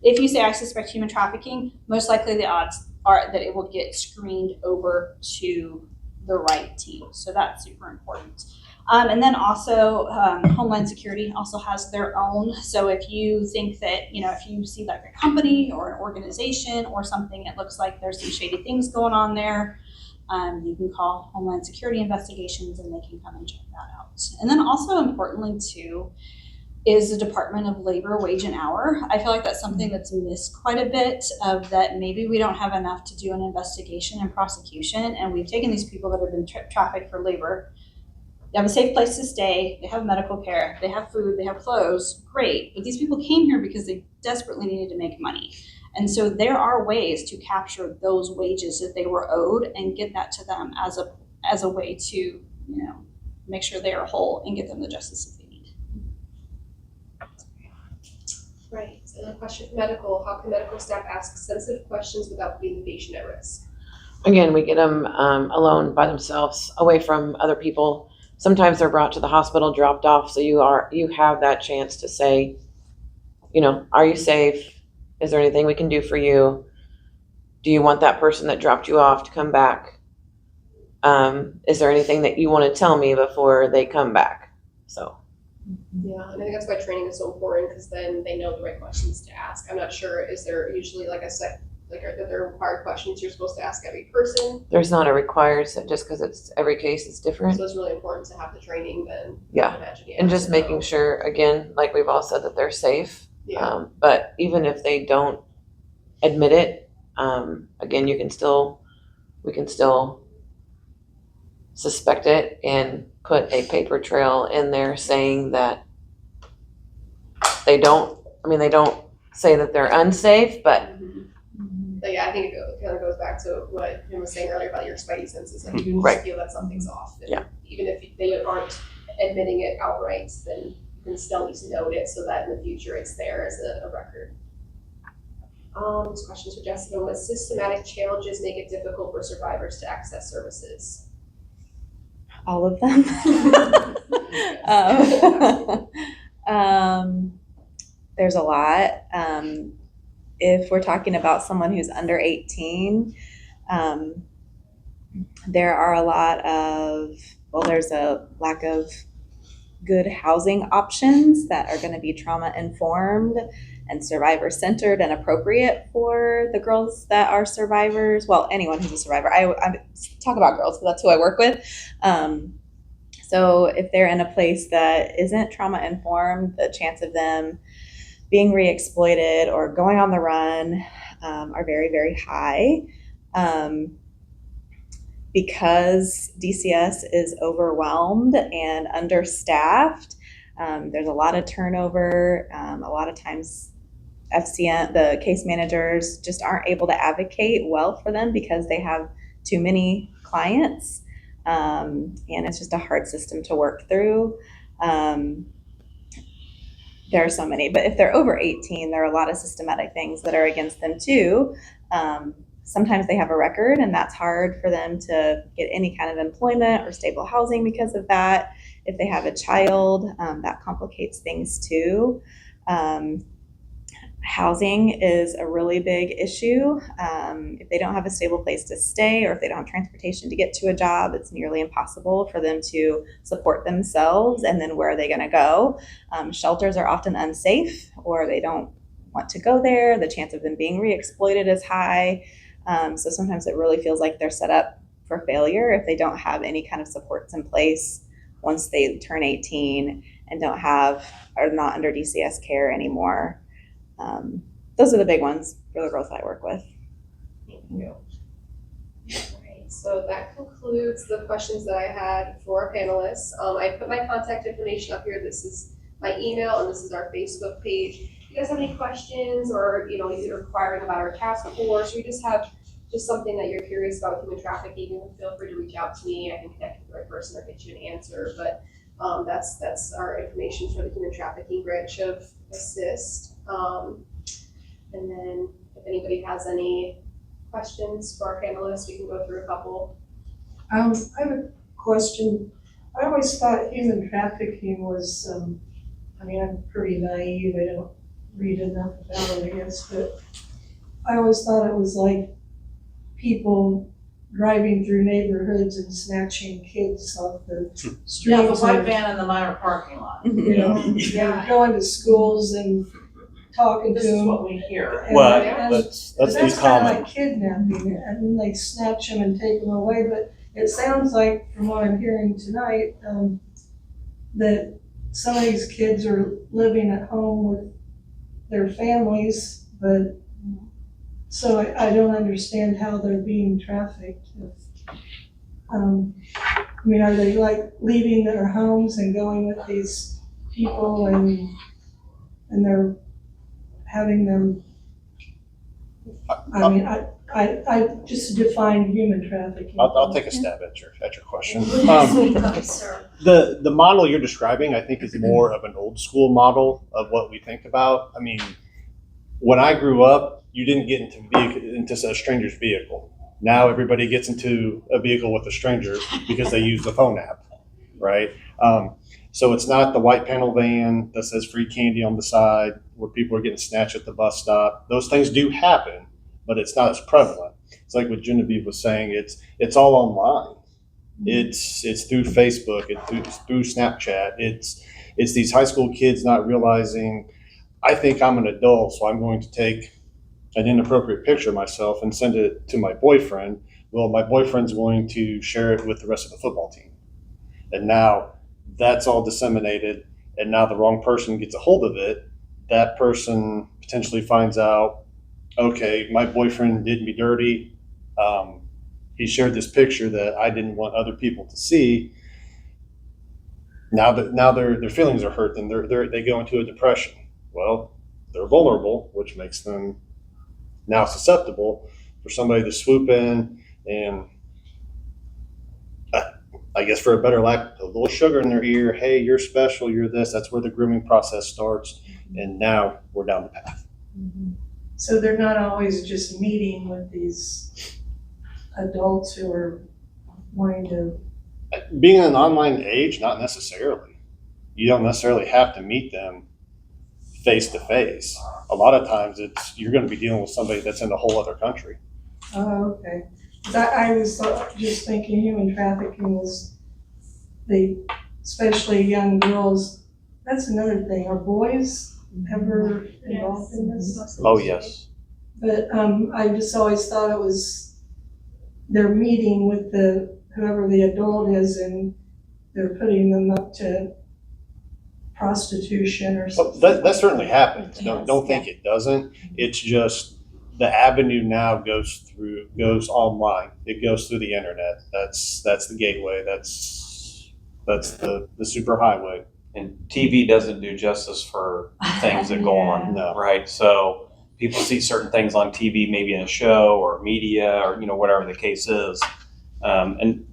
If you say, I suspect human trafficking, most likely the odds are that it will get screened over to the right team. So that's super important. And then also Homeland Security also has their own. So if you think that, if you see like a company or an organization or something, it looks like there's some shady things going on there, you can call Homeland Security Investigations, and they can come and check that out. And then also importantly too, is the Department of Labor, Wage and Hour. I feel like that's something that's missed quite a bit, of that maybe we don't have enough to do an investigation and prosecution, and we've taken these people that have been trafficked for labor. They have a safe place to stay, they have medical care, they have food, they have clothes, great. But these people came here because they desperately needed to make money. And so there are ways to capture those wages that they were owed and get that to them as a way to, make sure they are whole and get them the justice that they need. Right. And a question for medical: how can medical staff ask sensitive questions without putting the patient at risk? again, we get them alone by themselves, away from other people. Sometimes they're brought to the hospital, dropped off, so you have that chance to say, are you safe? Is there anything we can do for you? Do you want that person that dropped you off to come back? Is there anything that you want to tell me before they come back? So. Yeah, and I think that's why training is so important, because then they know the right questions to ask. I'm not sure, is there usually like are there required questions you're supposed to ask every person? There's not a required, so just because it's every case is different. So it's really important to have the training then. Yeah. I imagine, And just making sure, again, like we've all said, that they're safe. Yeah. But even if they don't admit it, again, we can still suspect it and put a paper trail in there saying that they don't say that they're unsafe, but But yeah, I think it kind of goes back to what Jim was saying earlier about your spidey senses. Like you Right. just feel that something's off. And Yeah. even if they aren't admitting it outright, then you can still at least note it so that in the future it's there as a record. This question's for Jessica. What systematic challenges make it difficult for survivors to access services? All of them. There's a lot. If we're talking about someone who's under 18, there are a lot of, there's a lack of good housing options that are going to be trauma informed and survivor centered and appropriate for the girls that are survivors. Well, anyone who's a survivor. I talk about girls because that's who I work with. So if they're in a place that isn't trauma informed, the chance of them being re-exploited or going on the run are very, very high. Because DCS is overwhelmed and understaffed, there's a lot of turnover. A lot of times FCM, the case managers, just aren't able to advocate well for them because they have too many clients. And it's just a hard system to work through. There are so many, but if they're over 18, there are a lot of systematic things that are against them too. Sometimes they have a record, and that's hard for them to get any kind of employment or stable housing because of that. If they have a child, that complicates things too. Housing is a really big issue. If they don't have a stable place to stay, or if they don't have transportation to get to a job, it's nearly impossible for them to support themselves. And then where are they going to go? Shelters are often unsafe, or they don't want to go there. The chance of them being re-exploited is high. So sometimes it really feels like they're set up for failure if they don't have any kind of supports in place once they turn 18 and are not under DCS care anymore. Those are the big ones for the girls that I work with. Thank you. All right, so that concludes the questions that I had for our panelists. I put my contact information up here. This is my email and this is our Facebook page. If you guys have any questions or, either inquiring about our task force, or you just have something that you're curious about with human trafficking, feel free to reach out to me. I can connect with the right person or get you an answer. But that's our information for the human trafficking branch of Assist. And then if anybody has any questions for our panelists, we can go through a couple. I have a question. I always thought human trafficking was, I'm pretty naive. I don't read enough about it, I guess, but I always thought it was like people driving through neighborhoods and snatching kids off the streets. Yeah, the white van in the minor parking lot. They're going to schools and talking to This is them. what we hear. And Well, and that's that's the kind of common. like kidnapping, and then they snatch them and take them away. But it sounds like, from what I'm hearing tonight, that some of these kids are living at home with their families, but so I don't understand how they're being trafficked. Are they like leaving their homes and going with these people and they're having them? I just define human trafficking. I'll take a stab at your question. The model you're describing, I think, is more of an old school model of what we think about. When I grew up, you didn't get into a stranger's vehicle. Now everybody gets into a vehicle with a stranger because they use the phone app, right? So it's not the white panel van that says free candy on the side where people are getting snatched at the bus stop. Those things do happen, but it's not as prevalent. It's like what Genevieve was saying. It's all online. It's through Facebook. It's through Snapchat. It's these high school kids not realizing, I think I'm an adult, so I'm going to take an inappropriate picture of myself and send it to my boyfriend. Well, my boyfriend's going to share it with the rest of the football team. And now that's all disseminated, and now the wrong person gets a hold of it. That person potentially finds out, okay, my boyfriend did me dirty. He shared this picture that I didn't want other people to see. Now their feelings are hurt, and they go into a depression. Well, they're vulnerable, which makes them now susceptible for somebody to swoop in and, I guess for a better lack, a little sugar in their ear. Hey, you're special. You're this. That's where the grooming process starts. And now we're down the path. So they're not always just meeting with these adults who are wanting to. Being in an online age, not necessarily. You don't necessarily have to meet them face to face. A lot of times you're going to be dealing with somebody that's in a whole other country. Oh, okay. I was just thinking human trafficking was especially young girls. That's another thing. Are boys ever involved in this? Oh, yes. But I just always thought it was they're meeting with whoever the adult is, and they're putting them up to prostitution or something. That certainly happens. Don't think it doesn't. It's just the avenue now goes online. It goes through the internet. That's the gateway. That's the super highway. And TV doesn't do justice for things that go on, No. right? So people see certain things on TV, maybe in a show or media or, whatever the case is. And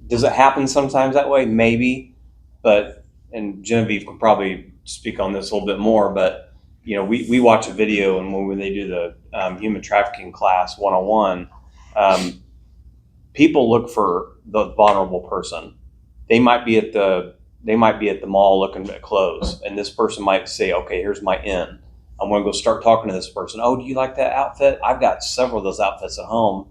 does it happen sometimes that way? Maybe. But, and Genevieve can probably speak on this a little bit more, but we watch a video, and when they do the human trafficking class 101, people look for the vulnerable person. They might be at the mall looking at clothes, and this person might say, okay, here's my in. I'm going to go start talking to this person. Oh, do you like that outfit? I've got several of those outfits at home.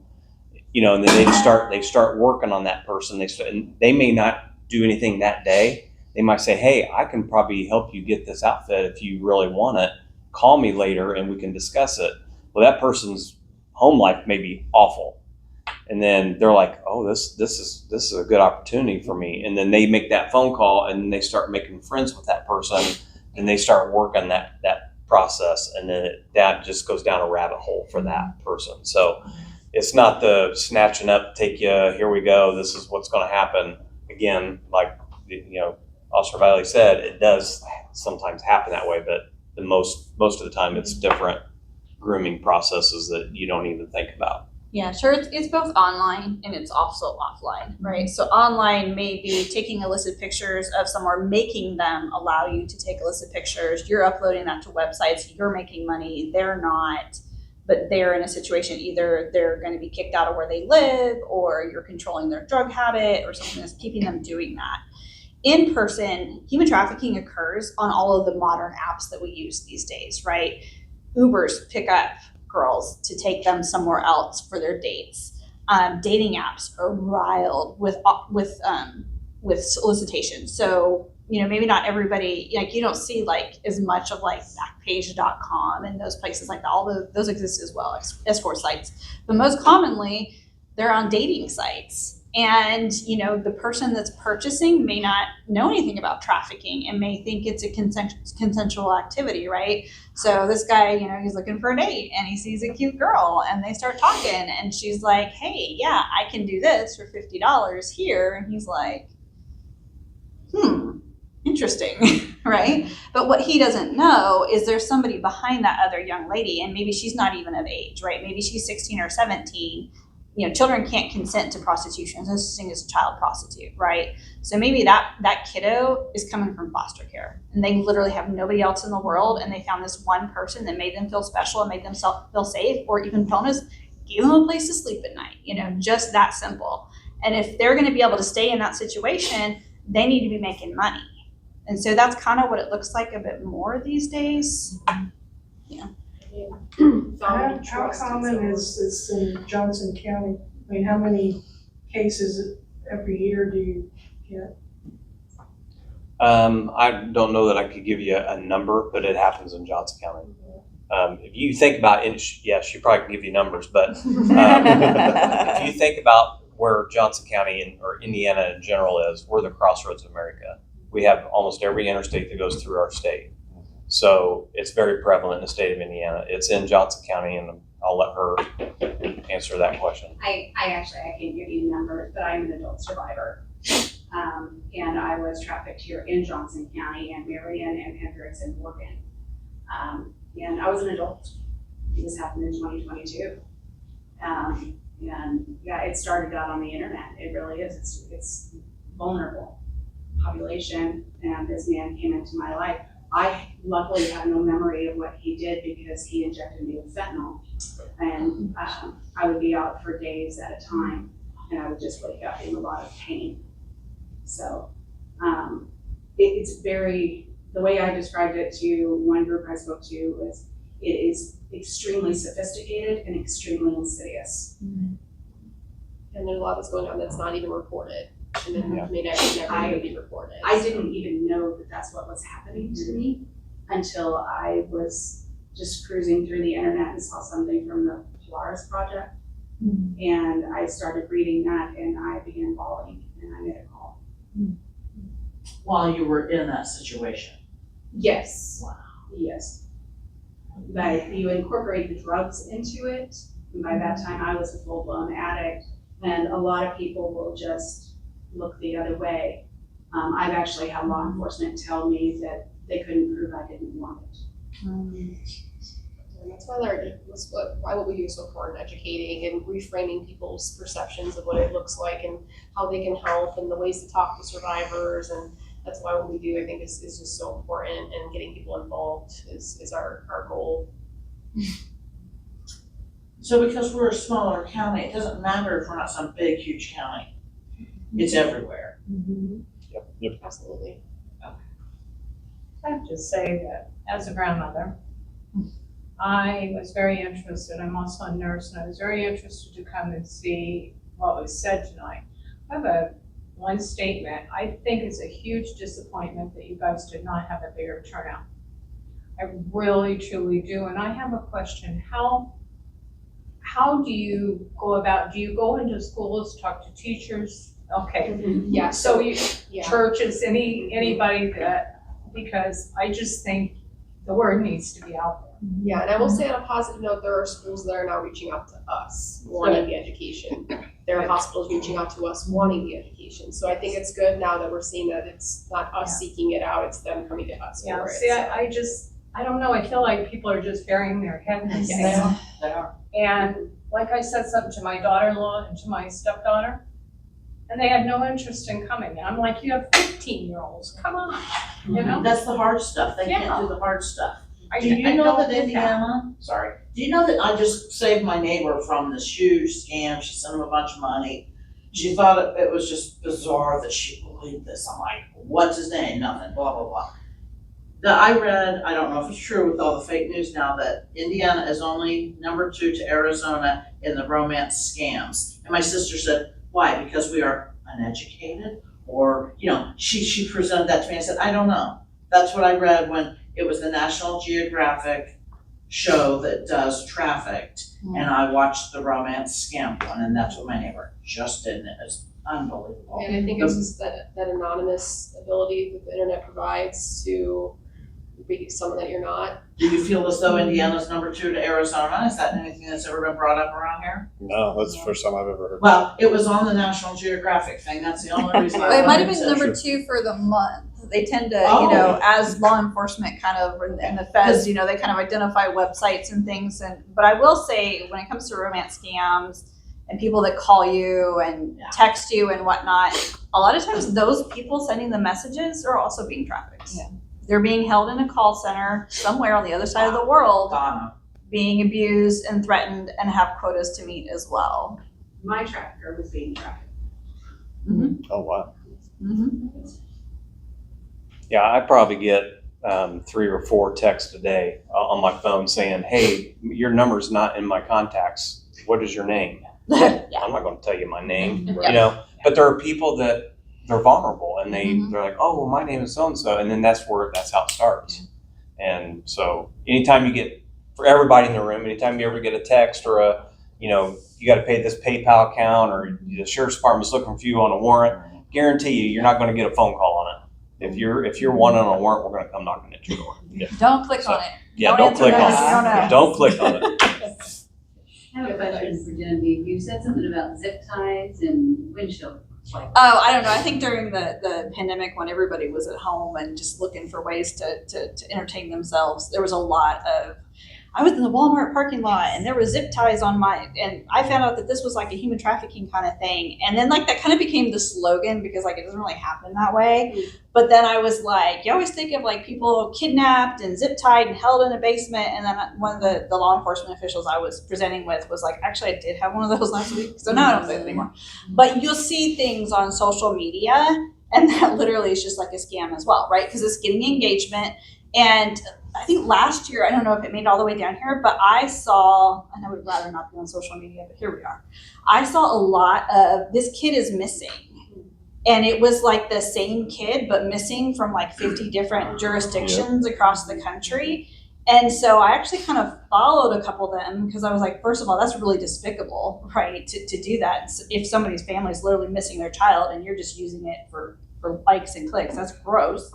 And then they start working on that person. And they may not do anything that day. They might say, hey, I can probably help you get this outfit if you really want it. Call me later and we can discuss it. Well, that person's home life may be awful. And then they're like, oh, this is a good opportunity for me. And then they make that phone call, and they start making friends with that person, and they start working that process. And then that just goes down a rabbit hole for that person. So it's not the snatching up, take you, here we go, this is what's going to happen. Again, like, Officer Viley said, it does sometimes happen that way, but most of the time it's different grooming processes that you don't even think about. Yeah, sure. It's both online and it's also offline, right? So online may be taking illicit pictures of someone, making them allow you to take illicit pictures. You're uploading that to websites. You're making money. They're not, but they're in a situation, either they're going to be kicked out of where they live, or you're controlling their drug habit, or something that's keeping them doing that. In person, human trafficking occurs on all of the modern apps that we use these days, right? Ubers pick up girls to take them somewhere else for their dates. Dating apps are riled with solicitation. So, maybe not everybody, you don't see as much of Backpage.com and those places like that. Although those exist as well, escort sites. But most commonly, they're on dating sites. And, the person that's purchasing may not know anything about trafficking and may think it's a consensual activity, right? So this guy, he's looking for a date, and he sees a cute girl, and they start talking, and she's like, hey, yeah, I can do this for $50 here. And he's like, interesting, right? But what he doesn't know is there's somebody behind that other young lady, and maybe she's not even of age, right? Maybe she's 16 or 17. Children can't consent to prostitution. There's no such thing as a child prostitute, right? So maybe that kiddo is coming from foster care, and they literally have nobody else in the world, and they found this one person that made them feel special and made them feel safe, or even bonus, gave them a place to sleep at night, just that simple. And if they're going to be able to stay in that situation, they need to be making money. And so that's kind of what it looks like a bit more these days. How common is this in Johnson County? I mean, how many cases every year do you get? I don't know that I could give you a number, but it happens in Johnson County. If you think about it, yes, she probably can give you numbers, but if you think about where Johnson County or Indiana in general is, we're the crossroads of America. We have almost every interstate that goes through our state. So it's very prevalent in the state of Indiana. It's in Johnson County, and I'll let her answer that question. I can't give you numbers, but I'm an adult survivor. And I was trafficked here in Johnson County and Marion and Hendricks and Morgan. And I was an adult. This happened in 2022. And yeah, it started out on the internet. It really is. It's vulnerable population. And this man came into my life. I luckily have no memory of what he did because he injected me with fentanyl. And I would be out for days at a time, and I would just wake up in a lot of pain. So it's very, the way I described it to one group I spoke to was, it is extremely sophisticated and extremely insidious. And there's a lot that's going on that's not even reported. And then never even be reported. I didn't even know that that's what was happening to me until I was just cruising through the internet and saw something from the Polaris Project. And I started reading that and I began bawling and I made a call. While you were in that situation. Yes. Wow. Yes. But you incorporate the drugs into it. And by that time I was a full-blown addict, and a lot of people will just look the other way. I've actually had law enforcement tell me that they couldn't prove I didn't want it. And that's why what we do is so important, educating and reframing people's perceptions of what it looks like and how they can help and the ways to talk to survivors. And that's why what we do, I think, is just so important, and getting people involved is our goal. So because we're a smaller county, it doesn't matter if we're not some big, huge county. It's everywhere. Yep. Absolutely. I have to say that as a grandmother, I was very interested. I'm also a nurse, and I was very interested to come and see what was said tonight. I have one statement. I think it's a huge disappointment that you guys did not have a bigger turnout. I really, truly do. And I have a question. How do you go about, do you go into schools, talk to teachers? Okay. Yeah. So you, Yeah. churches, anybody that, because I just think the word needs to be out there. Yeah, and I will say on a positive note, there are schools that are now reaching out to us, wanting the education. There are hospitals reaching out to us, wanting the education. So I think it's good now that we're seeing that it's not us seeking it out, it's them coming to us Yeah, for it. see, I don't know, I feel like people are just burying their head in the Yes. sand. They are. And like I said something to my daughter-in-law and to my stepdaughter, and they had no interest in coming. And I'm like, you have 15-year-olds, come on, you know? That's the hard stuff. They Yeah. can't do the hard stuff. I Do you know don't that get Indiana, do you know that I just saved my neighbor from this huge scam? She sent him a bunch of money. She thought it was just bizarre that she believed this. I'm like, what's his name? Nothing, blah, blah, blah. I read, I don't know if it's true with all the fake news now, that Indiana is only number 2 to Arizona in the romance scams. And my sister said, why? Because we are uneducated? Or, she presented that to me. I said, I don't know. That's what I read when it was the National Geographic show that does Trafficked. And I watched the romance scam one, and that's what my neighbor just did. And it was unbelievable. And I think it's just that anonymous ability that the internet provides to be someone that you're not. Do you feel as though Indiana's number 2 to Arizona? Is that anything that's ever been brought up around here? No, that's the first time I've ever heard. Well, it was on the National Geographic thing. That's the only reason I It might have wanted been to- number 2 for the month. They tend to, Oh. as law enforcement kind of, and the feds, they kind of identify websites and things. But I will say, when it comes to romance scams and people that call you and text you and whatnot, a lot of times those people sending the messages are also being trafficked. Yeah. They're being held in a call center somewhere on the other side of the world. Donna. being abused and threatened and have quotas to meet as well. My trafficker was being trafficked. Oh, wow. Yeah, I probably get 3 or 4 texts a day on my phone saying, "Hey, your number's not in my contacts. What is your name?" Yeah. I'm not going to tell you my name, Yeah. you know. But there are people that they're vulnerable, and they're like, "Oh, well, my name is so and so," and then that's how it starts. And so, anytime you get, for everybody in the room, anytime you ever get a text or you got to pay this PayPal account, or the sheriff's department's looking for you on a warrant, guarantee you're not going to get a phone call on it. If you're wanted on a warrant, we're going to come knocking at your door. Yeah. Don't click on it. Yeah, Don't don't click answer on those. You don't know. it. Don't click on it. I have a question for Genevieve. You said something about zip ties and windshield. Oh, I don't know. I think during the pandemic, when everybody was at home and just looking for ways to entertain themselves, there was a lot of, I was in the Walmart parking lot and there were zip ties on and I found out that this was like a human trafficking kind of thing. And then like that kind of became the slogan because like it doesn't really happen that way. But then I was like, you always think of like people kidnapped and zip tied and held in a basement. And then one of the law enforcement officials I was presenting with was like, actually I did have one of those last week. So now I don't say it anymore. But you'll see things on social media and that literally is just like a scam as well, right? Because it's getting engagement. And I think last year, I don't know if it made it all the way down here, but I would rather not be on social media, but here we are. I saw a lot of, this kid is missing. And it was like the same kid, but missing from like 50 different jurisdictions across the country. And so I actually kind of followed a couple of them because I was like, first of all, that's really despicable, right? To do that. If somebody's family is literally missing their child and you're just using it for likes and clicks, that's gross.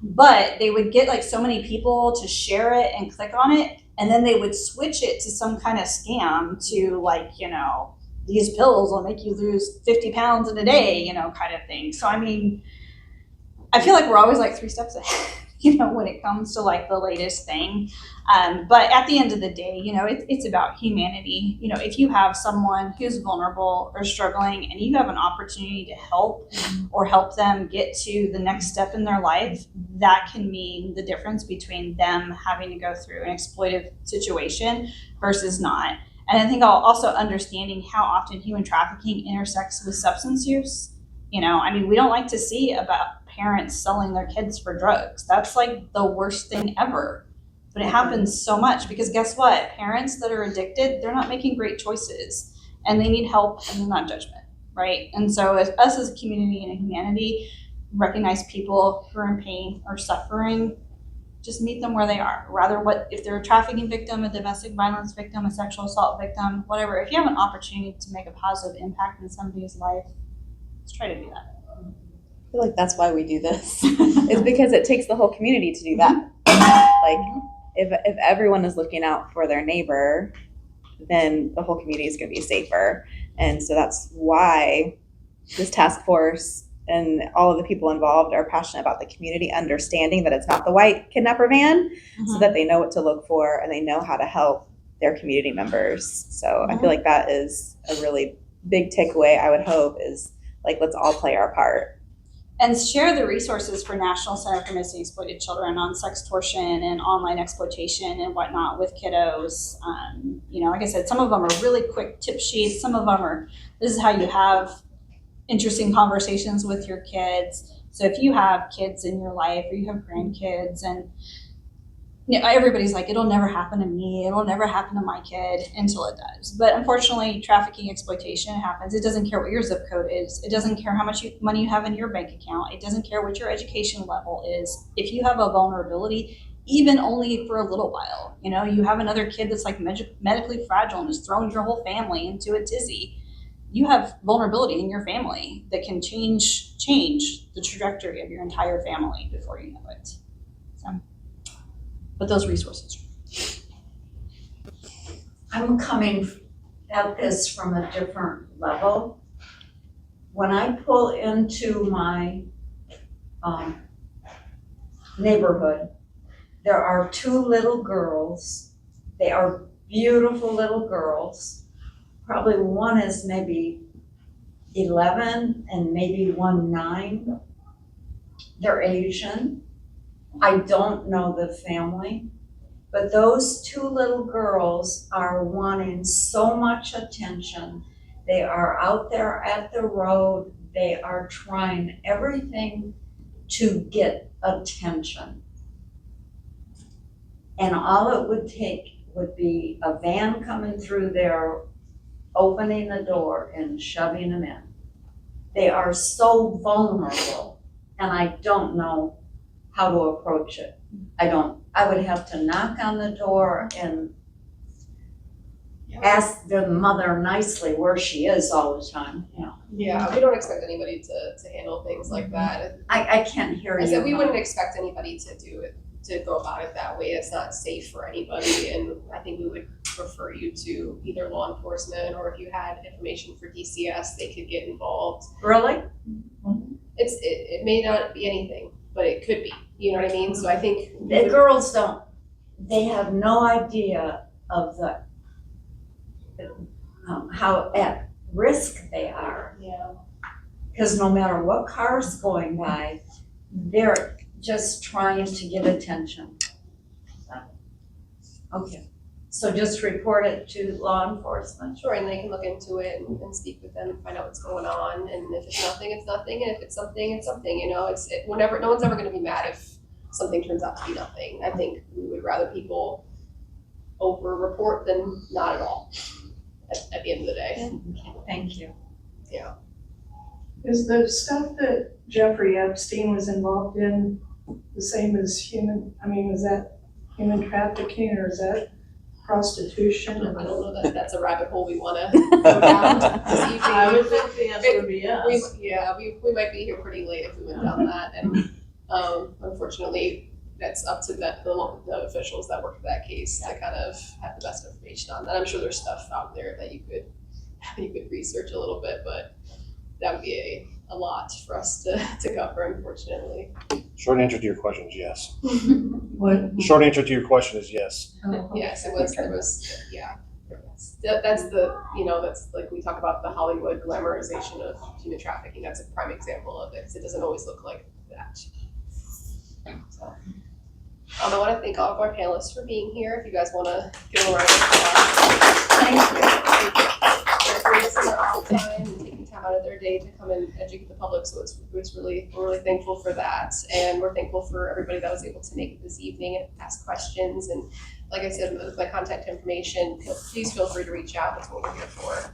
But they would get like so many people to share it and click on it. And then they would switch it to some kind of scam to like, these pills will make you lose 50 pounds in a day, kind of thing. So, I mean, I feel like we're always like 3 steps ahead, when it comes to like the latest thing. But at the end of the day, it's about humanity. If you have someone who's vulnerable or struggling and you have an opportunity to help or help them get to the next step in their life, that can mean the difference between them having to go through an exploitive situation versus not. And I think also understanding how often human trafficking intersects with substance use. We don't like to see about parents selling their kids for drugs. That's like the worst thing ever. But it happens so much because guess what? Parents that are addicted, they're not making great choices and they need help and not judgment, right? And so as us as a community and a humanity recognize people who are in pain or suffering, just meet them where they are. Rather, if they're a trafficking victim, a domestic violence victim, a sexual assault victim, whatever, if you have an opportunity to make a positive impact in somebody's life, let's try to do that. I feel like that's why we do this. It's because it takes the whole community to do that. Like, if everyone is looking out for their neighbor, then the whole community is going to be safer. And so that's why this task force and all of the people involved are passionate about the community understanding that it's not the white kidnapper van, so that they know what to look for and they know how to help their community members. So I feel like that is a really big takeaway, I would hope, is like, let's all play our part. And share the resources for National Center for Missing Exploited Children on sextortion and online exploitation and whatnot with kiddos. Like I said, some of them are really quick tip sheets. Some of them are, this is how you have interesting conversations with your kids. So if you have kids in your life or you have grandkids and everybody's like, it'll never happen to me, it'll never happen to my kid, until it does. But unfortunately, trafficking exploitation happens. It doesn't care what your zip code is. It doesn't care how much money you have in your bank account. It doesn't care what your education level is. If you have a vulnerability, even only for a little while, you have another kid that's like medically fragile and has thrown your whole family into a tizzy. You have vulnerability in your family that can change the trajectory of your entire family before you know it. So, but those resources. I'm coming at this from a different level. When I pull into my neighborhood, there are 2 little girls. They are beautiful little girls. Probably one is maybe 11 and maybe one 9. They're Asian. I don't know the family. But those two little girls are wanting so much attention. They are out there at the road. They are trying everything to get attention. And all it would take would be a van coming through there, opening the door and shoving them in. They are so vulnerable, and I don't know how to approach it. I would have to knock on the door and ask the mother nicely where she is all the time, you know. Yeah, we don't expect anybody to handle things like that. I can't hear you. I said we wouldn't expect anybody to do it, to go about it that way. It's not safe for anybody, and I think we would refer you to either law enforcement, or if you had information for DCS, they could get involved. Really? It may not be anything, but it could be, you know what I mean? So I think The girls they have no idea of how at risk they are. yeah. Because no matter what car's going by, they're just trying to get attention. Okay, so just report it to law enforcement. Sure, and they can look into it and speak with them and find out what's going on. And if it's nothing, it's nothing. And if it's something, it's something. You know, no one's ever going to be mad if something turns out to be nothing. I think we would rather people over-report than not at all. At the end of the day. Thank you. Yeah. Is the stuff that Jeffrey Epstein was involved in the same as is that human trafficking, or is that prostitution? I don't know that that's a rabbit hole we want to go down this evening. I would think the answer would be yes. We might be here pretty late if we went down that, and unfortunately, that's up to the officials that work that case to kind of have the best information on that. I'm sure there's stuff out there that you could research a little bit, but that would be a lot for us to cover, unfortunately. Short answer to your question is yes. What? The short answer to your question is yes. Yes, it was, yeah. That's that's like we talk about the Hollywood glamorization of human trafficking. That's a prime example of it, because it doesn't always look like that. So, I want to thank all of our panelists for being here. If you guys want to give them a round of applause. Thank you. For wasting their own time and taking time out of their day to come and educate the public. So we're really thankful for that, and we're thankful for everybody that was able to make it this evening and ask questions. And like I said, with my contact information, please feel free to reach out. That's what we're here for.